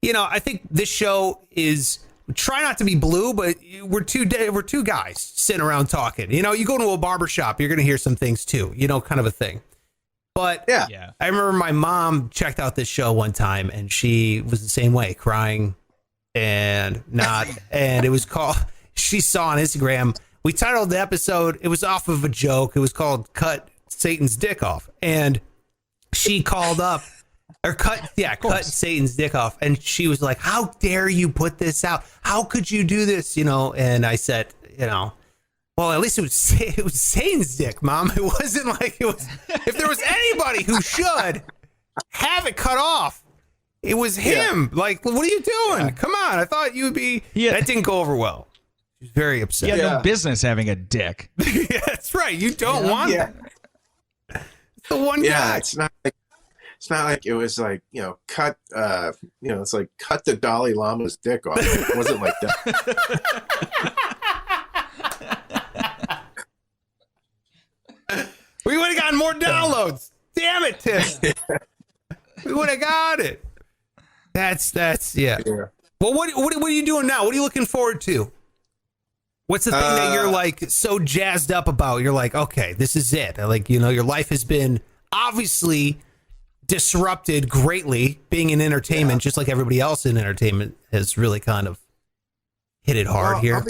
I think this show is, try not to be blue, but we're two guys sitting around talking. You go to a barbershop, you're going to hear some things too, kind of a thing. But yeah, I remember my mom checked out this show one time and she was the same way, crying. And it was called, she saw on Instagram, we titled the episode, it was off of a joke. It was called Cut Satan's Dick Off. And she called up, or cut Satan's dick off. And she was like, how dare you put this out? How could you do this? And I said, well, at least it was Satan's dick, Mom. It wasn't like it was, if there was anybody who should have it cut off, it was him. Yeah. Like, what are you doing? Yeah. Come on. I thought you would be. Yeah. That didn't go over well. She was very upset. You had no business having a dick. Yeah, that's right. You don't want that. It's the one guy. Yeah, it's not like it was like, cut, it's like cut the Dalai Lama's dick off. It wasn't like that. We would have gotten more downloads. Damn it, Tim. We would have got it. That's yeah. Well, what are you doing now? What are you looking forward to? What's the thing that you're like so jazzed up about? You're like, okay, this is it. Like, your life has been obviously disrupted greatly being in entertainment, just like everybody else in entertainment has really kind of hit it hard here.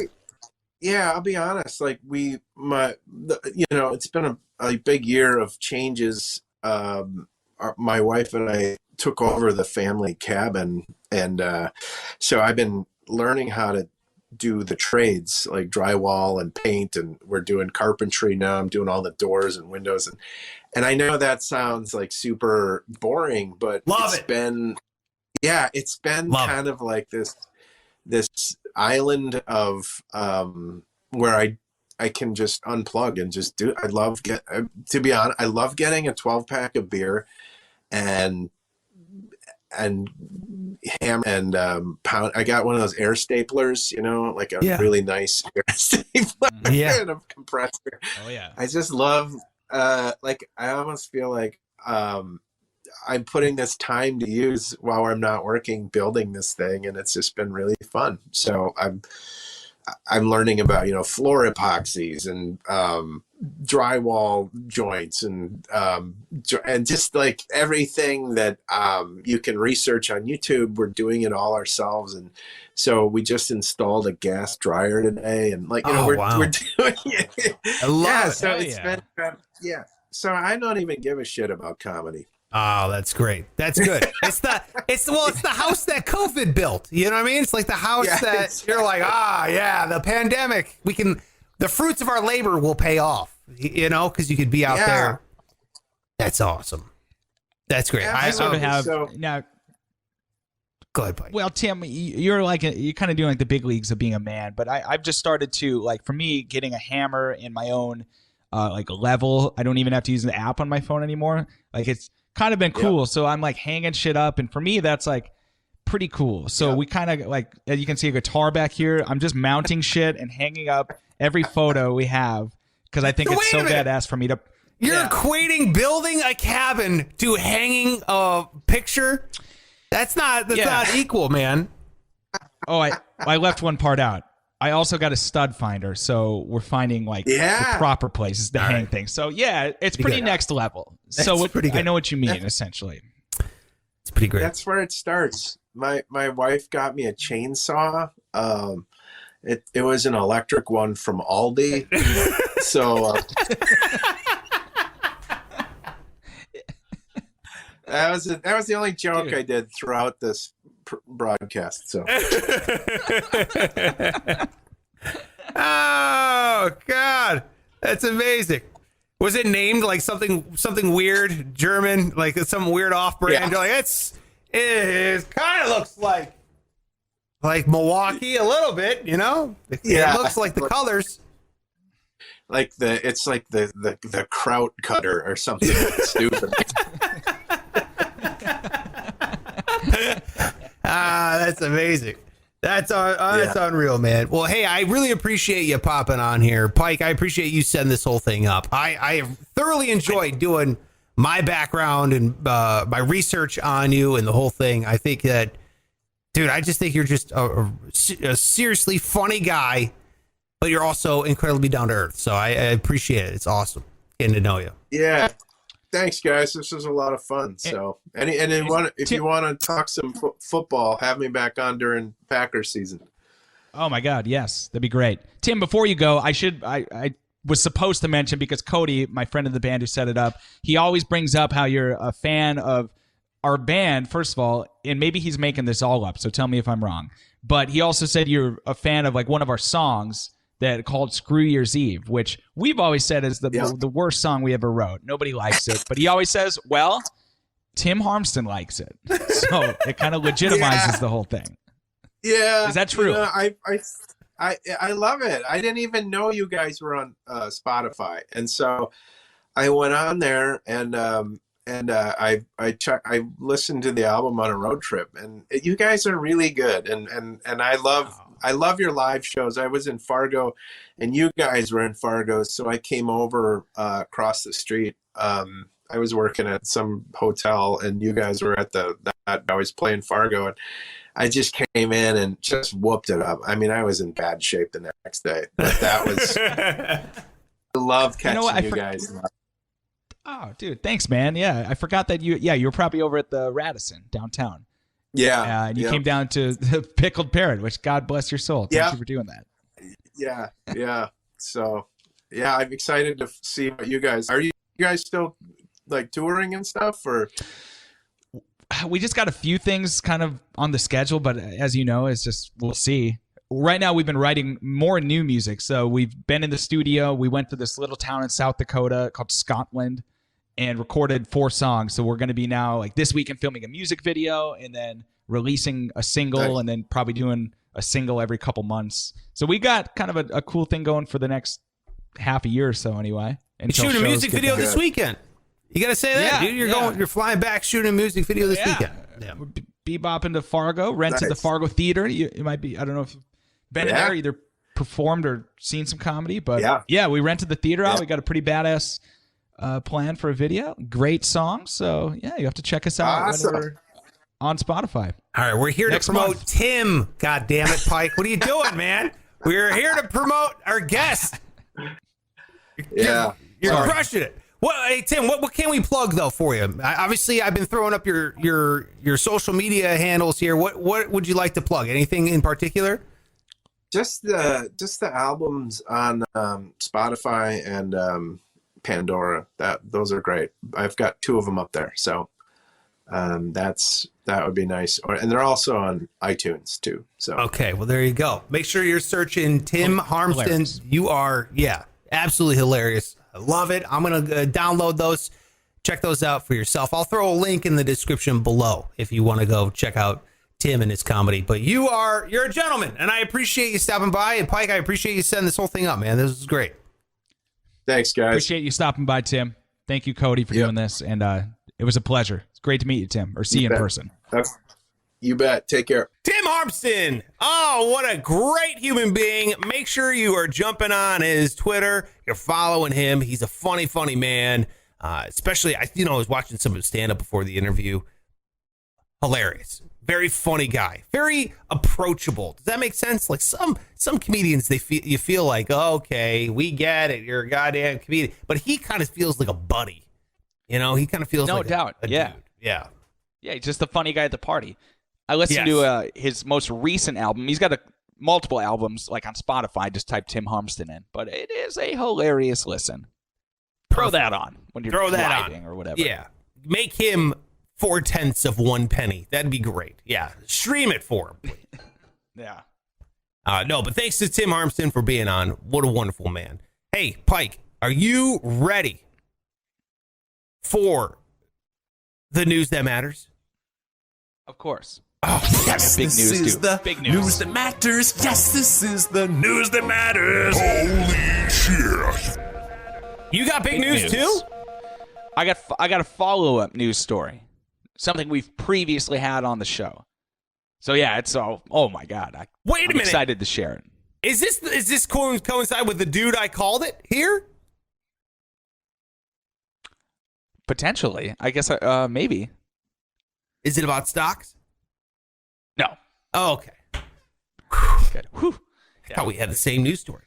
I'll be honest. Like it's been a big year of changes. My wife and I took over the family cabin, and so I've been learning how to do the trades like drywall and paint, and we're doing carpentry now. I'm doing all the doors and windows, and I know that sounds like super boring, but it's been kind of like this island of where I can just unplug and just do. I love to be honest, I love getting a 12-pack of beer and ham and pound. I got one of those air staplers, like a really nice air stapler and a compressor. Oh yeah. I just love I almost feel like I'm putting this time to use while I'm not working building this thing, and it's just been really fun. So I'm learning about floor epoxies and drywall joints and just like everything that you can research on YouTube. We're doing it all ourselves, and so we just installed a gas dryer today, and we're doing it. I love it. So it's been So I don't even give a shit about comedy. Oh, that's great. That's good. It's the house that COVID built. You know what I mean? It's like the house that you're like, the pandemic. The fruits of our labor will pay off. Because you could be out there. That's awesome. That's great. Yeah, I sort of have now. Go ahead, Pike. Well, Tim, you're kind of doing like the big leagues of being a man, but I've just started to, like, for me, getting a hammer in my own like level. I don't even have to use the app on my phone anymore. Like, it's kind of been cool. Yep. So I'm like hanging shit up, and for me, that's like pretty cool. So we kind of like, as you can see a guitar back here. I'm just mounting shit and hanging up every photo we have because I think it's so badass for me to. You're equating building a cabin to hanging a picture. That's not equal, man. Oh, I left one part out. I also got a stud finder, so we're finding like the proper places to hang things. So yeah, it's pretty next level. So I know what you mean, essentially. It's pretty great. That's where it starts. My wife got me a chainsaw. It was an electric one from Aldi. So that was the only joke I did throughout this broadcast. So. Oh God, that's amazing. Was it named like something weird German, like some weird off-brand? Yeah. You're like, it kind of looks like Milwaukee a little bit, you know? It looks like the colors. It's like the kraut cutter or something stupid. That's amazing. That's unreal, man. Well, hey, I really appreciate you popping on here. Pike, I appreciate you setting this whole thing up. I thoroughly enjoyed doing my background and my research on you and the whole thing. I think that, dude, I just think you're just a seriously funny guy, but you're also incredibly down to earth. So I appreciate it. It's awesome getting to know you. Yeah. Thanks, guys. This was a lot of fun. So, if you want to talk some football, have me back on during Packers season. Oh my God, yes, that'd be great. Tim, before you go, I was supposed to mention, because Cody, my friend in the band who set it up, he always brings up how you're a fan of our band, first of all, and maybe he's making this all up, so tell me if I'm wrong. But he also said you're a fan of like one of our songs that called Screw Year's Eve, which we've always said is the worst song we ever wrote. Nobody likes it. But he always says, well, Tim Harmston likes it. So it kind of legitimizes the whole thing. Yeah. Is that true? You know, I love it. I didn't even know you guys were on Spotify. And so I went on there and I listened to the album on a road trip, and you guys are really good. And I love your live shows. I was in Fargo and you guys were in Fargo. So I came over across the street. I was working at some hotel and you guys were at I was playing Fargo, and I just came in and just whooped it up. I mean, I was in bad shape the next day, but that was, I love catching you guys. Oh, dude, thanks, man. Yeah, I forgot that you were probably over at the Radisson downtown. Yeah. And you came down to the Pickled Parrot, which God bless your soul. Thank you for doing that. Yeah. So, yeah, I'm excited to see what you guys, are you guys still like touring and stuff, or? We just got a few things kind of on the schedule, but as you know, it's just, we'll see. Right now, we've been writing more new music. So we've been in the studio. We went to this little town in South Dakota called Scotland and recorded 4 songs. So we're going to be now like this weekend filming a music video and then releasing a single and then probably doing a single every couple months. So we got kind of a cool thing going for the next half a year or so anyway. Shooting a music video this weekend. You got to say that, dude. You're flying back, shooting a music video this weekend. Yeah. We're bebopping to Fargo, rented the Fargo Theater. It might be, I don't know if you've been there, either performed or seen some comedy, but we rented the theater out. We got a pretty badass plan for a video. Great song. So you have to check us out when we're on Spotify. All right, we're here to promote Tim. God damn it, Pike. What are you doing, man? We're here to promote our guest. You're crushing it. Hey Tim, what can we plug though for you? Obviously, I've been throwing up your social media handles here. What would you like to plug? Anything in particular? Just the albums on Spotify and Pandora. Those are great. I've got 2 of them up there, so that would be nice. And they're also on iTunes too. So okay, well there you go. Make sure you're searching Tim Harmston. Hilarious. You are absolutely hilarious. I love it. I'm going to download those. Check those out for yourself. I'll throw a link in the description below if you want to go check out Tim and his comedy, but you're a gentleman, and I appreciate you stopping by. And Pike, I appreciate you setting this whole thing up, man. This is great. Thanks, guys. Appreciate you stopping by, Tim. Thank you, Cody, for doing this, and it was a pleasure. It's great to meet you, Tim, or see you in person. You bet. Take care. Tim Harmston. Oh, what a great human being. Make sure you are jumping on his Twitter. You're following him. He's a funny, funny man. Especially, I was watching some of his stand-up before the interview. Hilarious. Very funny guy. Very approachable. Does that make sense? Like some comedians, you feel like, oh, okay, we get it. You're a goddamn comedian. But he kind of feels like a buddy. He kind of feels like no doubt. a Yeah. dude. Yeah. Yeah, he's just the funny guy at the party. I listened to his most recent album. He's got multiple albums like on Spotify. Just type Tim Harmston in. But it is a hilarious listen. Throw that on when you're driving or whatever. Yeah. Make him 0.4 of 1 penny. That'd be great. Yeah. Stream it for him. Yeah. No, but thanks to Tim Harmston for being on. What a wonderful man. Hey, Pike, are you ready for the news that matters? Of course. Oh, yes, Big this news, is dude. the Big news. news that matters. Yes, this is the news that matters. Holy shit. You got big news too? I got a follow-up news story. Something we've previously had on the show. So yeah, it's oh my god. Wait a minute. Excited to share it. Is this coincide with the dude I called it here? Potentially. I guess maybe. Is it about stocks? No. Oh, okay. Good. Whew. I thought we had the same news story.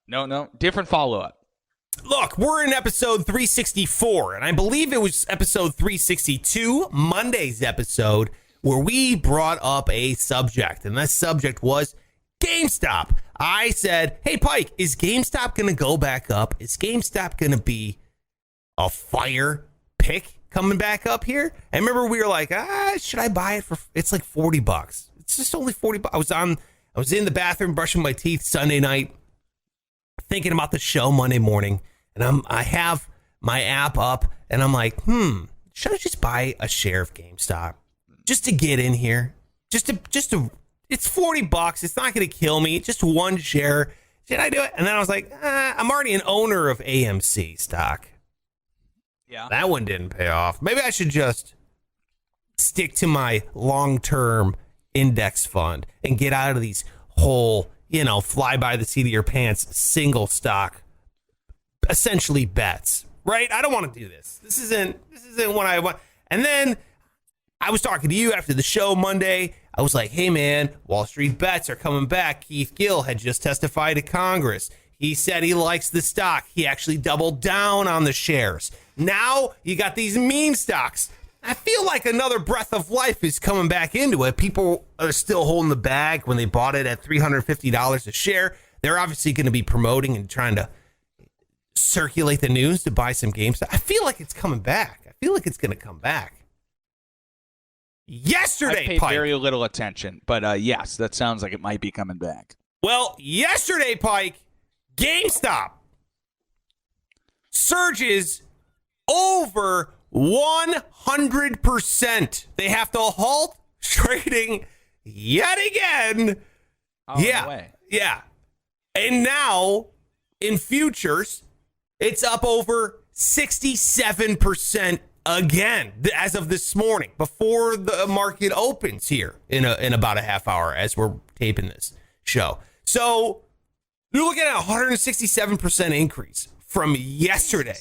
No. Different follow-up. Look, we're in episode 364, and I believe it was episode 362, Monday's episode, where we brought up a subject, and that subject was GameStop. I said, hey, Pike, is GameStop going to go back up? Is GameStop going to be a fire pick coming back up here? And remember, we were like, should I buy it for, it's like $40. It's just only $40. I was in the bathroom brushing my teeth Sunday night, thinking about the show Monday morning, and I have my app up, and I'm like, should I just buy a share of GameStop just to get in here? Just to it's $40. It's not going to kill me. Just one share. Should I do it? And then I was like, I'm already an owner of AMC stock. Yeah. That one didn't pay off. Maybe I should just stick to my long-term index fund and get out of these whole, fly by the seat of your pants, single stock, essentially bets, right? I don't want to do this. This isn't what I want. And then I was talking to you after the show Monday. I was like, hey man, Wall Street bets are coming back. Keith Gill had just testified to Congress. He said he likes the stock. He actually doubled down on the shares. Now you got these meme stocks. I feel like another breath of life is coming back into it. People are still holding the bag when they bought it at $350 a share. They're obviously going to be promoting and trying to circulate the news to buy some GameStop. I feel like it's coming back. I feel like it's going to come back. Yesterday, I paid Pike. very little attention, but yes, that sounds like it might be coming back. Well, yesterday, Pike, GameStop surges over 100%. They have to halt trading yet again. Oh, no way. Yeah. And now in futures, it's up over 67% again as of this morning before the market opens here in about a half hour as we're taping this show. So you're looking at a 167% increase from yesterday.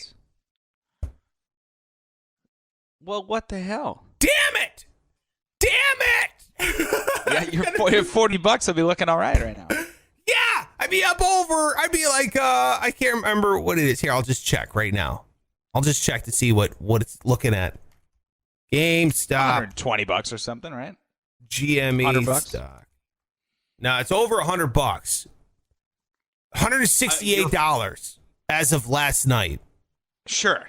Well, what the hell? Damn it! Yeah, you're $40. I'll be looking all right now. Yeah, I'd be up over. I'd be like, I can't remember what it is. Here, I'll just check right now. I'll just check to see what it's looking at. GameStop, $120 or something, right? GME $100 stock. No, it's over $100. $168 as of last night. Sure.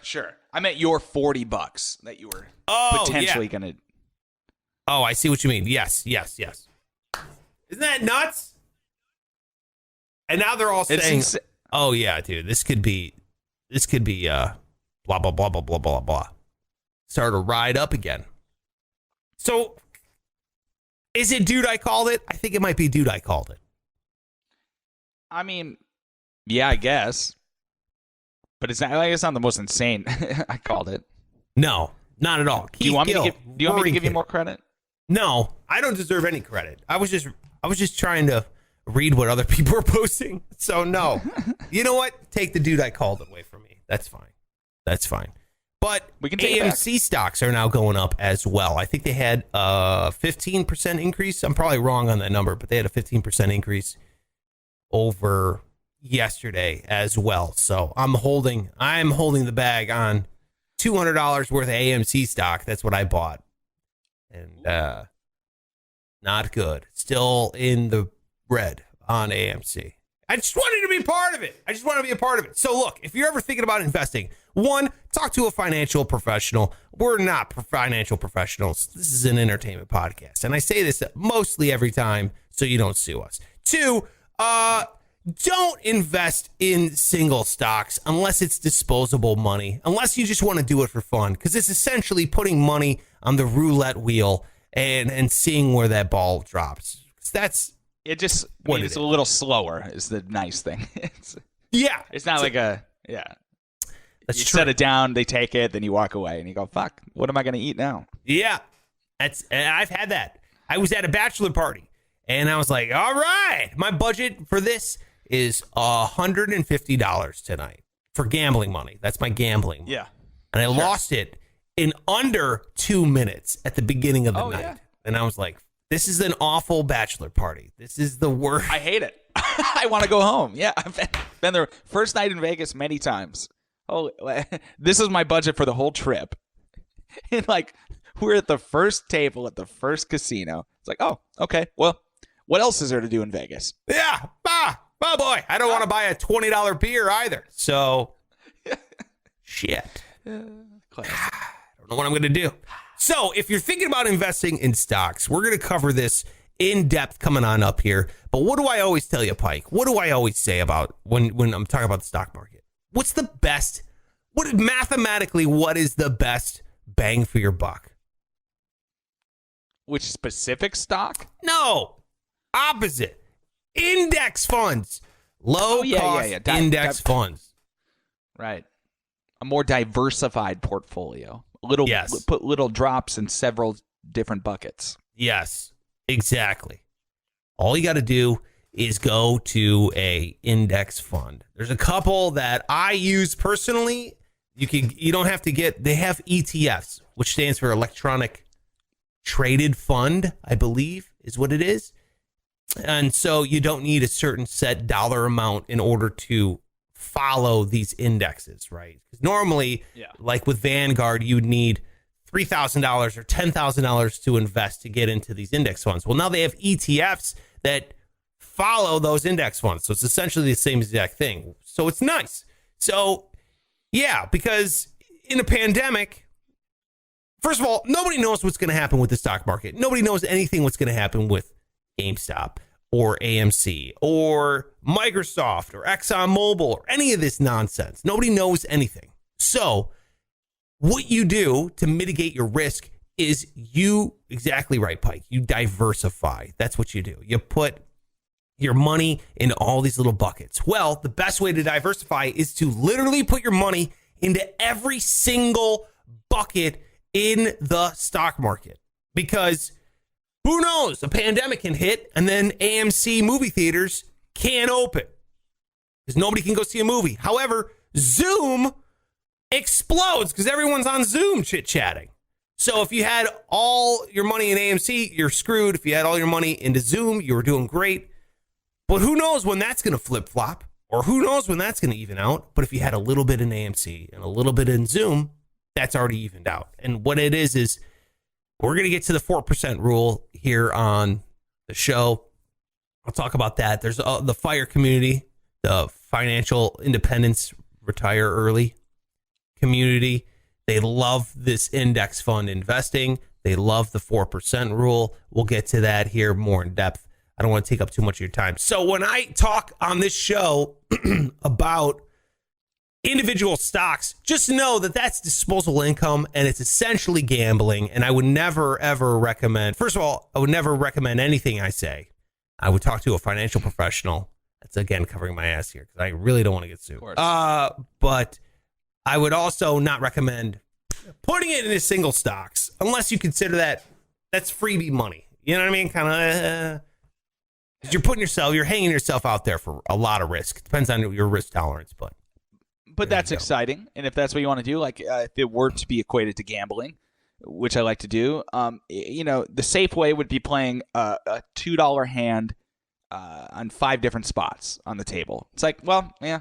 I meant your $40 that you were potentially going to. Oh, I see what you mean. Yes. Isn't that nuts? And now they're all saying, "Oh yeah, dude, this could be blah blah blah blah blah blah blah." Start to ride up again. So Is it dude I called it? I think it might be dude I called it. I mean, yeah, I guess. But it's not the most insane. I called it. No, not at all. Do you want me to give you more credit? No, I don't deserve any credit. I was just trying to read what other people are posting. So no. You know what? Take the dude I called away from me. That's fine. But we can take AMC stocks are now going up as well. I think they had a 15% increase. I'm probably wrong on that number, but they had a 15% increase over yesterday as well. So I'm holding the bag on $200 worth of AMC stock. That's what I bought. And not good. Still in the red on AMC. I just wanted to be part of it. I just want to be a part of it. So look, if you're ever thinking about investing, one, talk to a financial professional. We're not financial professionals. This is an entertainment podcast. And I say this mostly every time so you don't sue us. Two, don't invest in single stocks unless it's disposable money, unless you just want to do it for fun, because it's essentially putting money on the roulette wheel and seeing where that ball drops. That's it's a little slower is the nice thing. It's not like you set it down, they take it, then you walk away and you go, fuck, what am I going to eat now? Yeah, and I've had that. I was at a bachelor party and I was like, all right, my budget for this is $150 tonight for gambling money. That's my gambling money. Yeah. And I lost it in under 2 minutes at the beginning of the night. Yeah. And I was like, this is an awful bachelor party. This is the worst. I hate it. I want to go home. Yeah, I've been there first night in Vegas many times. Oh, this is my budget for the whole trip. And like, we're at the first table at the first casino. It's like, oh, okay. Well, what else is there to do in Vegas? Yeah. Oh boy, I don't want to buy a $20 beer either. So, shit. I don't know what I'm going to do. So, if you're thinking about investing in stocks, we're going to cover this in depth coming on up here. But what do I always tell you, Pike? What do I always say about when I'm talking about the stock market? What's the best? What is the best bang for your buck? Which specific stock? No, opposite. Index funds, low cost index funds. Right, a more diversified portfolio. Put little drops in several different buckets. Yes, exactly. All you got to do is go to a index fund. There's a couple that I use personally. You don't have to get. They have ETFs, which stands for electronic traded fund, I believe is what it is. And so you don't need a certain set dollar amount in order to follow these indexes, right? Because normally, like with Vanguard, you would need $3,000 or $10,000 to invest to get into these index funds. Well, now they have ETFs that follow those index funds. So it's essentially the same exact thing. So it's nice. So, yeah, because in a pandemic, first of all, nobody knows what's going to happen with the stock market. Nobody knows anything what's going to happen with GameStop or AMC or Microsoft or ExxonMobil or any of this nonsense. Nobody knows anything. So what you do to mitigate your risk is exactly right, Pike. You diversify. That's what you do. You put your money into all these little buckets. Well, the best way to diversify is to literally put your money into every single bucket in the stock market, because who knows? A pandemic can hit and then AMC movie theaters can't open because nobody can go see a movie. However, Zoom explodes because everyone's on Zoom chit-chatting. So if you had all your money in AMC, you're screwed. If you had all your money into Zoom, you were doing great. But who knows when that's going to flip-flop, or who knows when that's going to even out. But if you had a little bit in AMC and a little bit in Zoom, that's already evened out. And what it is we're going to get to the 4% rule here on the show. I'll talk about that. There's the FIRE community, the Financial Independence Retire Early community. They love this index fund investing. They love the 4% rule. We'll get to that here more in depth. I don't want to take up too much of your time. So when I talk on this show about individual stocks, just know that that's disposable income and it's essentially gambling. And I would never, ever recommend, first of all, I would never recommend anything I say. I would talk to a financial professional. That's, again, covering my ass here because I really don't want to get sued. But I would also not recommend putting it into single stocks unless you consider that's freebie money. You know what I mean? Kind of, you're hanging yourself out there for a lot of risk. It depends on your risk tolerance, But that's exciting, and if that's what you want to do, like if it were to be equated to gambling, which I like to do, the safe way would be playing a $2 hand on 5 different spots on the table. It's like, well, yeah,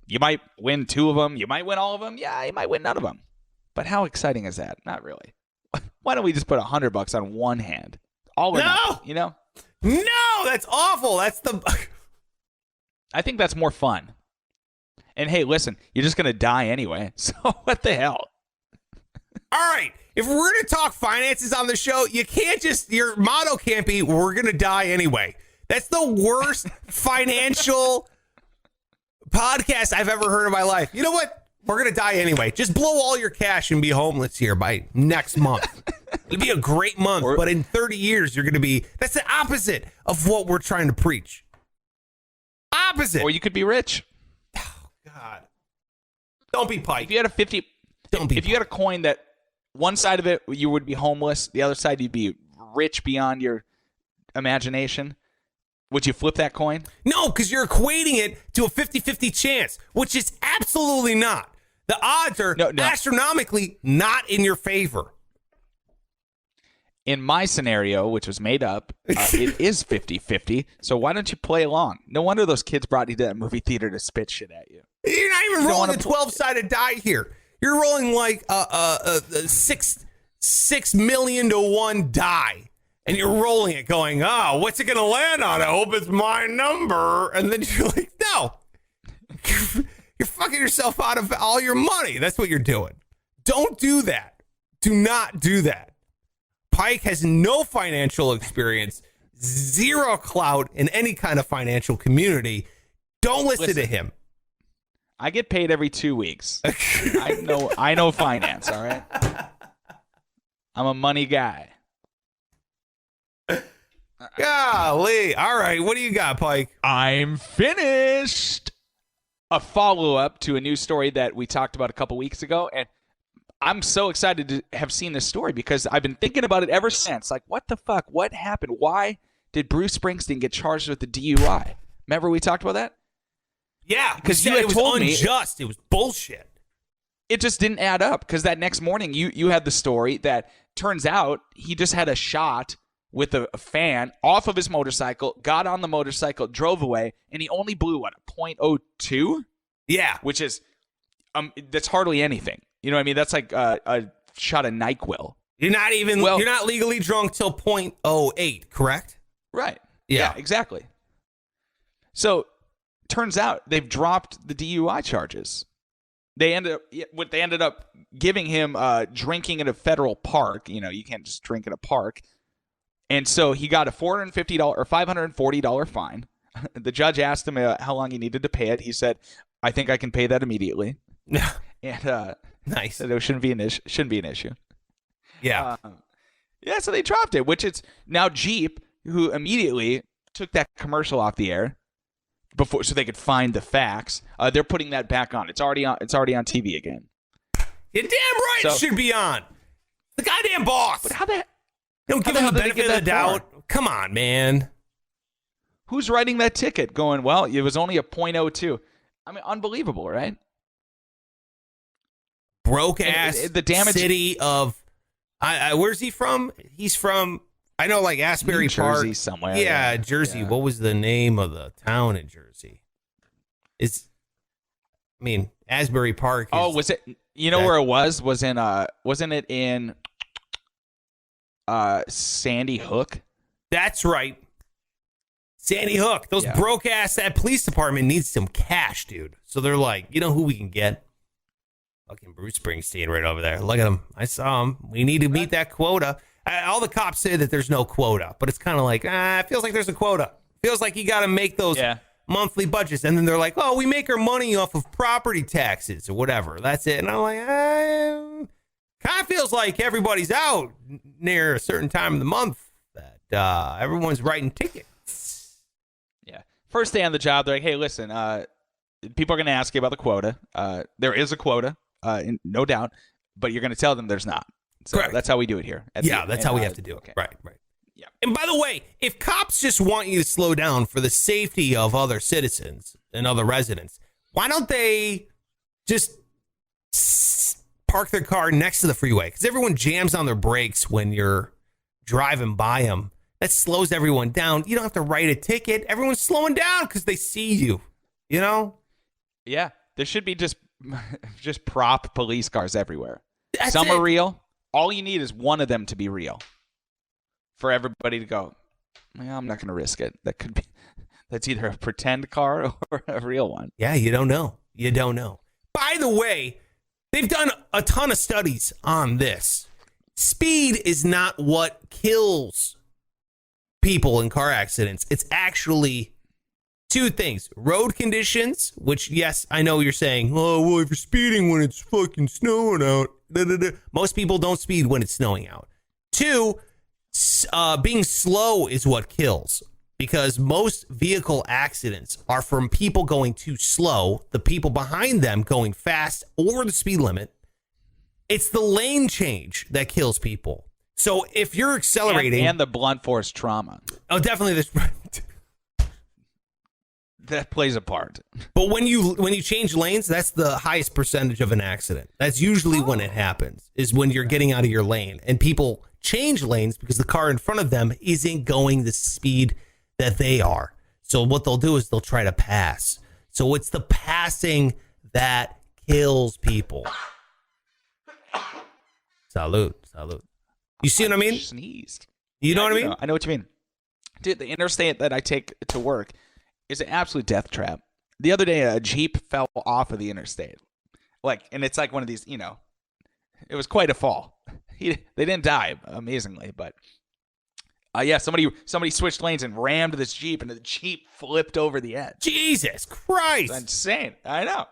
you might win 2 of them, you might win all of them, yeah, you might win none of them. But how exciting is that? Not really. Why don't we just put $100 on one hand? All or nothing, No, that's awful. I think that's more fun. And hey, listen, you're just going to die anyway. So what the hell? All right. If we're going to talk finances on the show, your motto can't be, we're going to die anyway. That's the worst financial podcast I've ever heard in my life. You know what? We're going to die anyway. Just blow all your cash and be homeless here by next month. It'll be a great month, but in 30 years, you're going to be, that's the opposite of what we're trying to preach. Opposite. Or you could be rich. God. Don't be Pike. If you had you had a coin that one side of it you would be homeless, the other side you'd be rich beyond your imagination, would you flip that coin? No, because you're equating it to a 50-50 chance, which is absolutely not. The odds are astronomically not in your favor. In my scenario, which was made up, it is 50-50. So why don't you play along? No wonder those kids brought you to that movie theater to spit shit at you. You're not even rolling a 12-sided die here. You're rolling like a 6 million to 1 die. And you're rolling it going, what's it going to land on? I hope it's my number. And then you're like, no. You're fucking yourself out of all your money. That's what you're doing. Don't do that. Do not do that. Pike has no financial experience, 0 clout in any kind of financial community. Don't listen to him. I get paid every 2 weeks. I know finance, all right? I'm a money guy. Golly. All right. What do you got, Pike? I'm finished. A follow-up to a news story that we talked about a couple weeks ago, and I'm so excited to have seen this story because I've been thinking about it ever since. Like, what the fuck? What happened? Why did Bruce Springsteen get charged with the DUI? Remember we talked about that? Yeah, because you had told me unjust. It was bullshit. It just didn't add up because that next morning you had the story that turns out he just had a shot with a fan off of his motorcycle, got on the motorcycle, drove away, and he only blew, what, a .02? Yeah. Which is, that's hardly anything. You know what I mean? That's like a shot of NyQuil. You're not legally drunk till .08, correct? Right. Yeah, exactly. So, turns out they've dropped the DUI charges. They ended up giving him drinking in a federal park. You know, you can't just drink in a park. And so he got a $450 or $540 fine. The judge asked him how long he needed to pay it. He said, "I think I can pay that immediately." And nice. So there shouldn't be an issue. Yeah. So they dropped it, which it's now Jeep, who immediately took that commercial off the air before so they could find the facts. They're putting that back on. It's already on TV again. You're damn right it should be on. The goddamn boss. But how the don't give him the benefit of the doubt. Come on, man. Who's writing that ticket going, well, it was only a .02. I mean, unbelievable, right? Broke ass the damage city of where's he from? He's from, I know, like Asbury Park. Jersey somewhere. Yeah, Jersey. Yeah. What was the name of the town in Jersey? Asbury Park. Was it? You know where it was? Wasn't it in Sandy Hook? That's right. Sandy Hook. Those broke ass, that police department needs some cash, dude. So they're like, you know who we can get? Fucking Bruce Springsteen right over there. Look at him. I saw him. We need to meet that quota. All the cops say that there's no quota, but it's kind of like, it feels like there's a quota. Feels like you got to make those monthly budgets. And then they're like, oh, we make our money off of property taxes or whatever. That's it. And I'm like, kind of feels like everybody's out near a certain time of the month that everyone's writing tickets. Yeah. First day on the job, they're like, hey, listen, people are going to ask you about the quota. There is a quota, no doubt, but you're going to tell them there's not. So Correct. That's how we do it here. That's how we have to do it. Okay. Right. Yeah. And by the way, if cops just want you to slow down for the safety of other citizens and other residents, why don't they just park their car next to the freeway? Because everyone jams on their brakes when you're driving by them. That slows everyone down. You don't have to write a ticket. Everyone's slowing down because they see you, you know? Yeah. There should be just prop police cars everywhere. Some it. are real. All you need is one of them to be real for everybody to go, well, I'm not going to risk it. That's either a pretend car or a real one. Yeah, you don't know. You don't know. By the way, they've done a ton of studies on this. Speed is not what kills people in car accidents. It's actually two things. Road conditions, which, yes, I know you're saying, oh, well, if you're speeding when it's fucking snowing out. Most people don't speed when it's snowing out. Two, being slow is what kills, because most vehicle accidents are from people going too slow, the people behind them going fast over the speed limit. It's the lane change that kills people. So if you're accelerating... And the blunt force trauma. Oh, definitely. That plays a part. But when you change lanes, that's the highest percentage of an accident. That's usually when it happens, is when you're getting out of your lane. And people change lanes because the car in front of them isn't going the speed that they are. So what they'll do is they'll try to pass. So it's the passing that kills people. Salud. You see what I mean? Sneezed. You know what I mean? I know what you mean. Dude, the interstate that I take to work is an absolute death trap. The other day, a Jeep fell off of the interstate. And it's like one of these, it was quite a fall. They didn't die, amazingly, but yeah, somebody switched lanes and rammed this Jeep, and the Jeep flipped over the edge. Jesus Christ. It's insane. I know.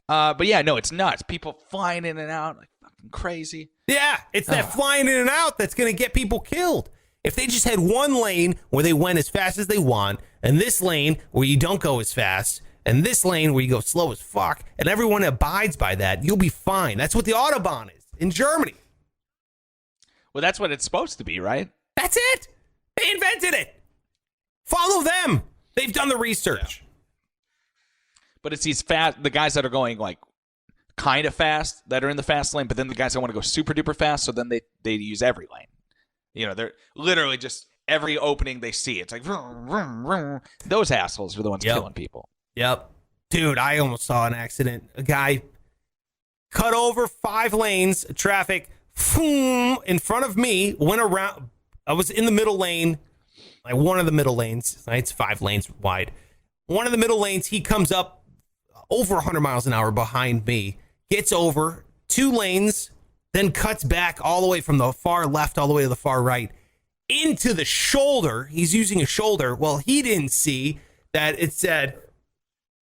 But yeah, no, it's nuts. People flying in and out like fucking crazy. Yeah, it's that flying in and out that's going to get people killed. If they just had one lane where they went as fast as they want, and this lane where you don't go as fast, and this lane where you go slow as fuck, and everyone abides by that, you'll be fine. That's what the Autobahn is in Germany. Well, that's what it's supposed to be, right? That's it. They invented it. Follow them. They've done the research. Yeah. But it's the guys that are going like kind of fast that are in the fast lane, but then the guys that want to go super duper fast, so then they use every lane. They're literally just every opening they see. It's like, vroom, vroom, vroom. Those assholes are the ones killing people. Yep. Dude, I almost saw an accident. A guy cut over 5 lanes of traffic in front of me, went around. I was in the middle lane, like one of the middle lanes. It's 5 lanes wide. One of the middle lanes, he comes up over 100 miles an hour behind me, gets over 2 lanes, then cuts back all the way from the far left all the way to the far right into the shoulder. He's using a shoulder. Well, he didn't see that it said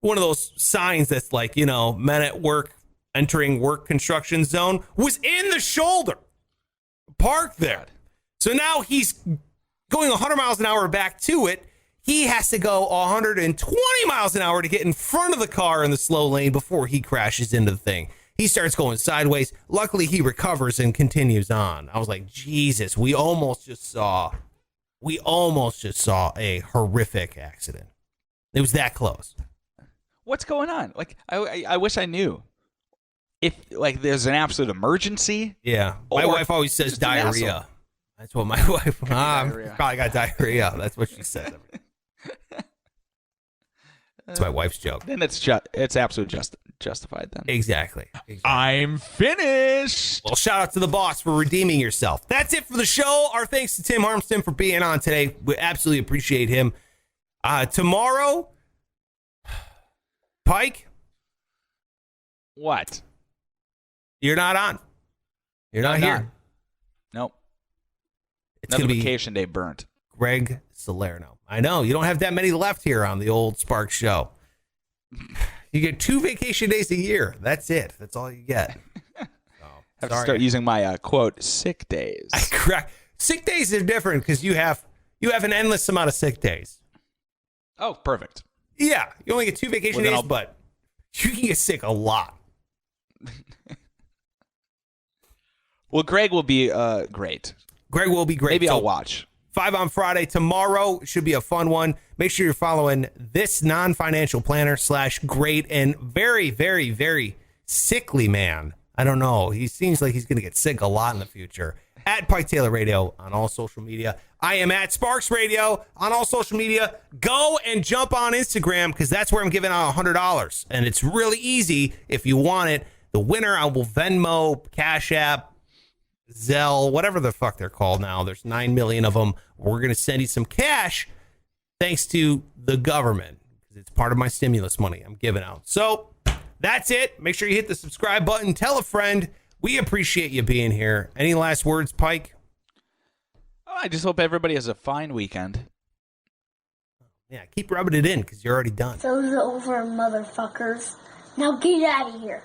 one of those signs that's like, men at work entering work construction zone was in the shoulder, parked there. So now he's going 100 miles an hour back to it. He has to go 120 miles an hour to get in front of the car in the slow lane before he crashes into the thing. He starts going sideways. Luckily, he recovers and continues on. I was like, Jesus, we almost just saw a horrific accident. It was that close. What's going on? Like, I wish I knew. If, there's an absolute emergency. Yeah. My wife always says diarrhea. That's what my wife, probably got diarrhea. That's what she says. That's my wife's joke. Then it's absolutely justified then. Exactly. I'm finished. Well, shout out to the boss for redeeming yourself. That's it for the show. Our thanks to Tim Harmston for being on today. We absolutely appreciate him. Tomorrow, Pike. What? You're not on. You're not here. Nope. It's going to be vacation day burnt. Greg Salerno. I know you don't have that many left here on the old Spark Show. You get 2 vacation days a year. That's it. That's all you get. I have to start using my quote sick days. Correct. Sick days are different because you have an endless amount of sick days. Oh, perfect. Yeah, you only get 2 vacation days, but you can get sick a lot. Well, Greg will be great. Greg will be great. Maybe I'll watch. 5 on Friday. Tomorrow should be a fun one. Make sure you're following this non-financial planner / great and very, very, very sickly man. I don't know. He seems like he's going to get sick a lot in the future. At Pike Taylor Radio on all social media. I am at Sparks Radio on all social media. Go and jump on Instagram because that's where I'm giving out $100. And it's really easy if you want it. The winner, I will Venmo, Cash App, Zelle, whatever the fuck they're called now. There's 9 million of them. We're going to send you some cash thanks to the government because it's part of my stimulus money I'm giving out. So that's it. Make sure you hit the subscribe button. Tell a friend. We appreciate you being here. Any last words, Pike? Oh, I just hope everybody has a fine weekend. Yeah, keep rubbing it in because you're already done. Those over, motherfuckers. Now get out of here.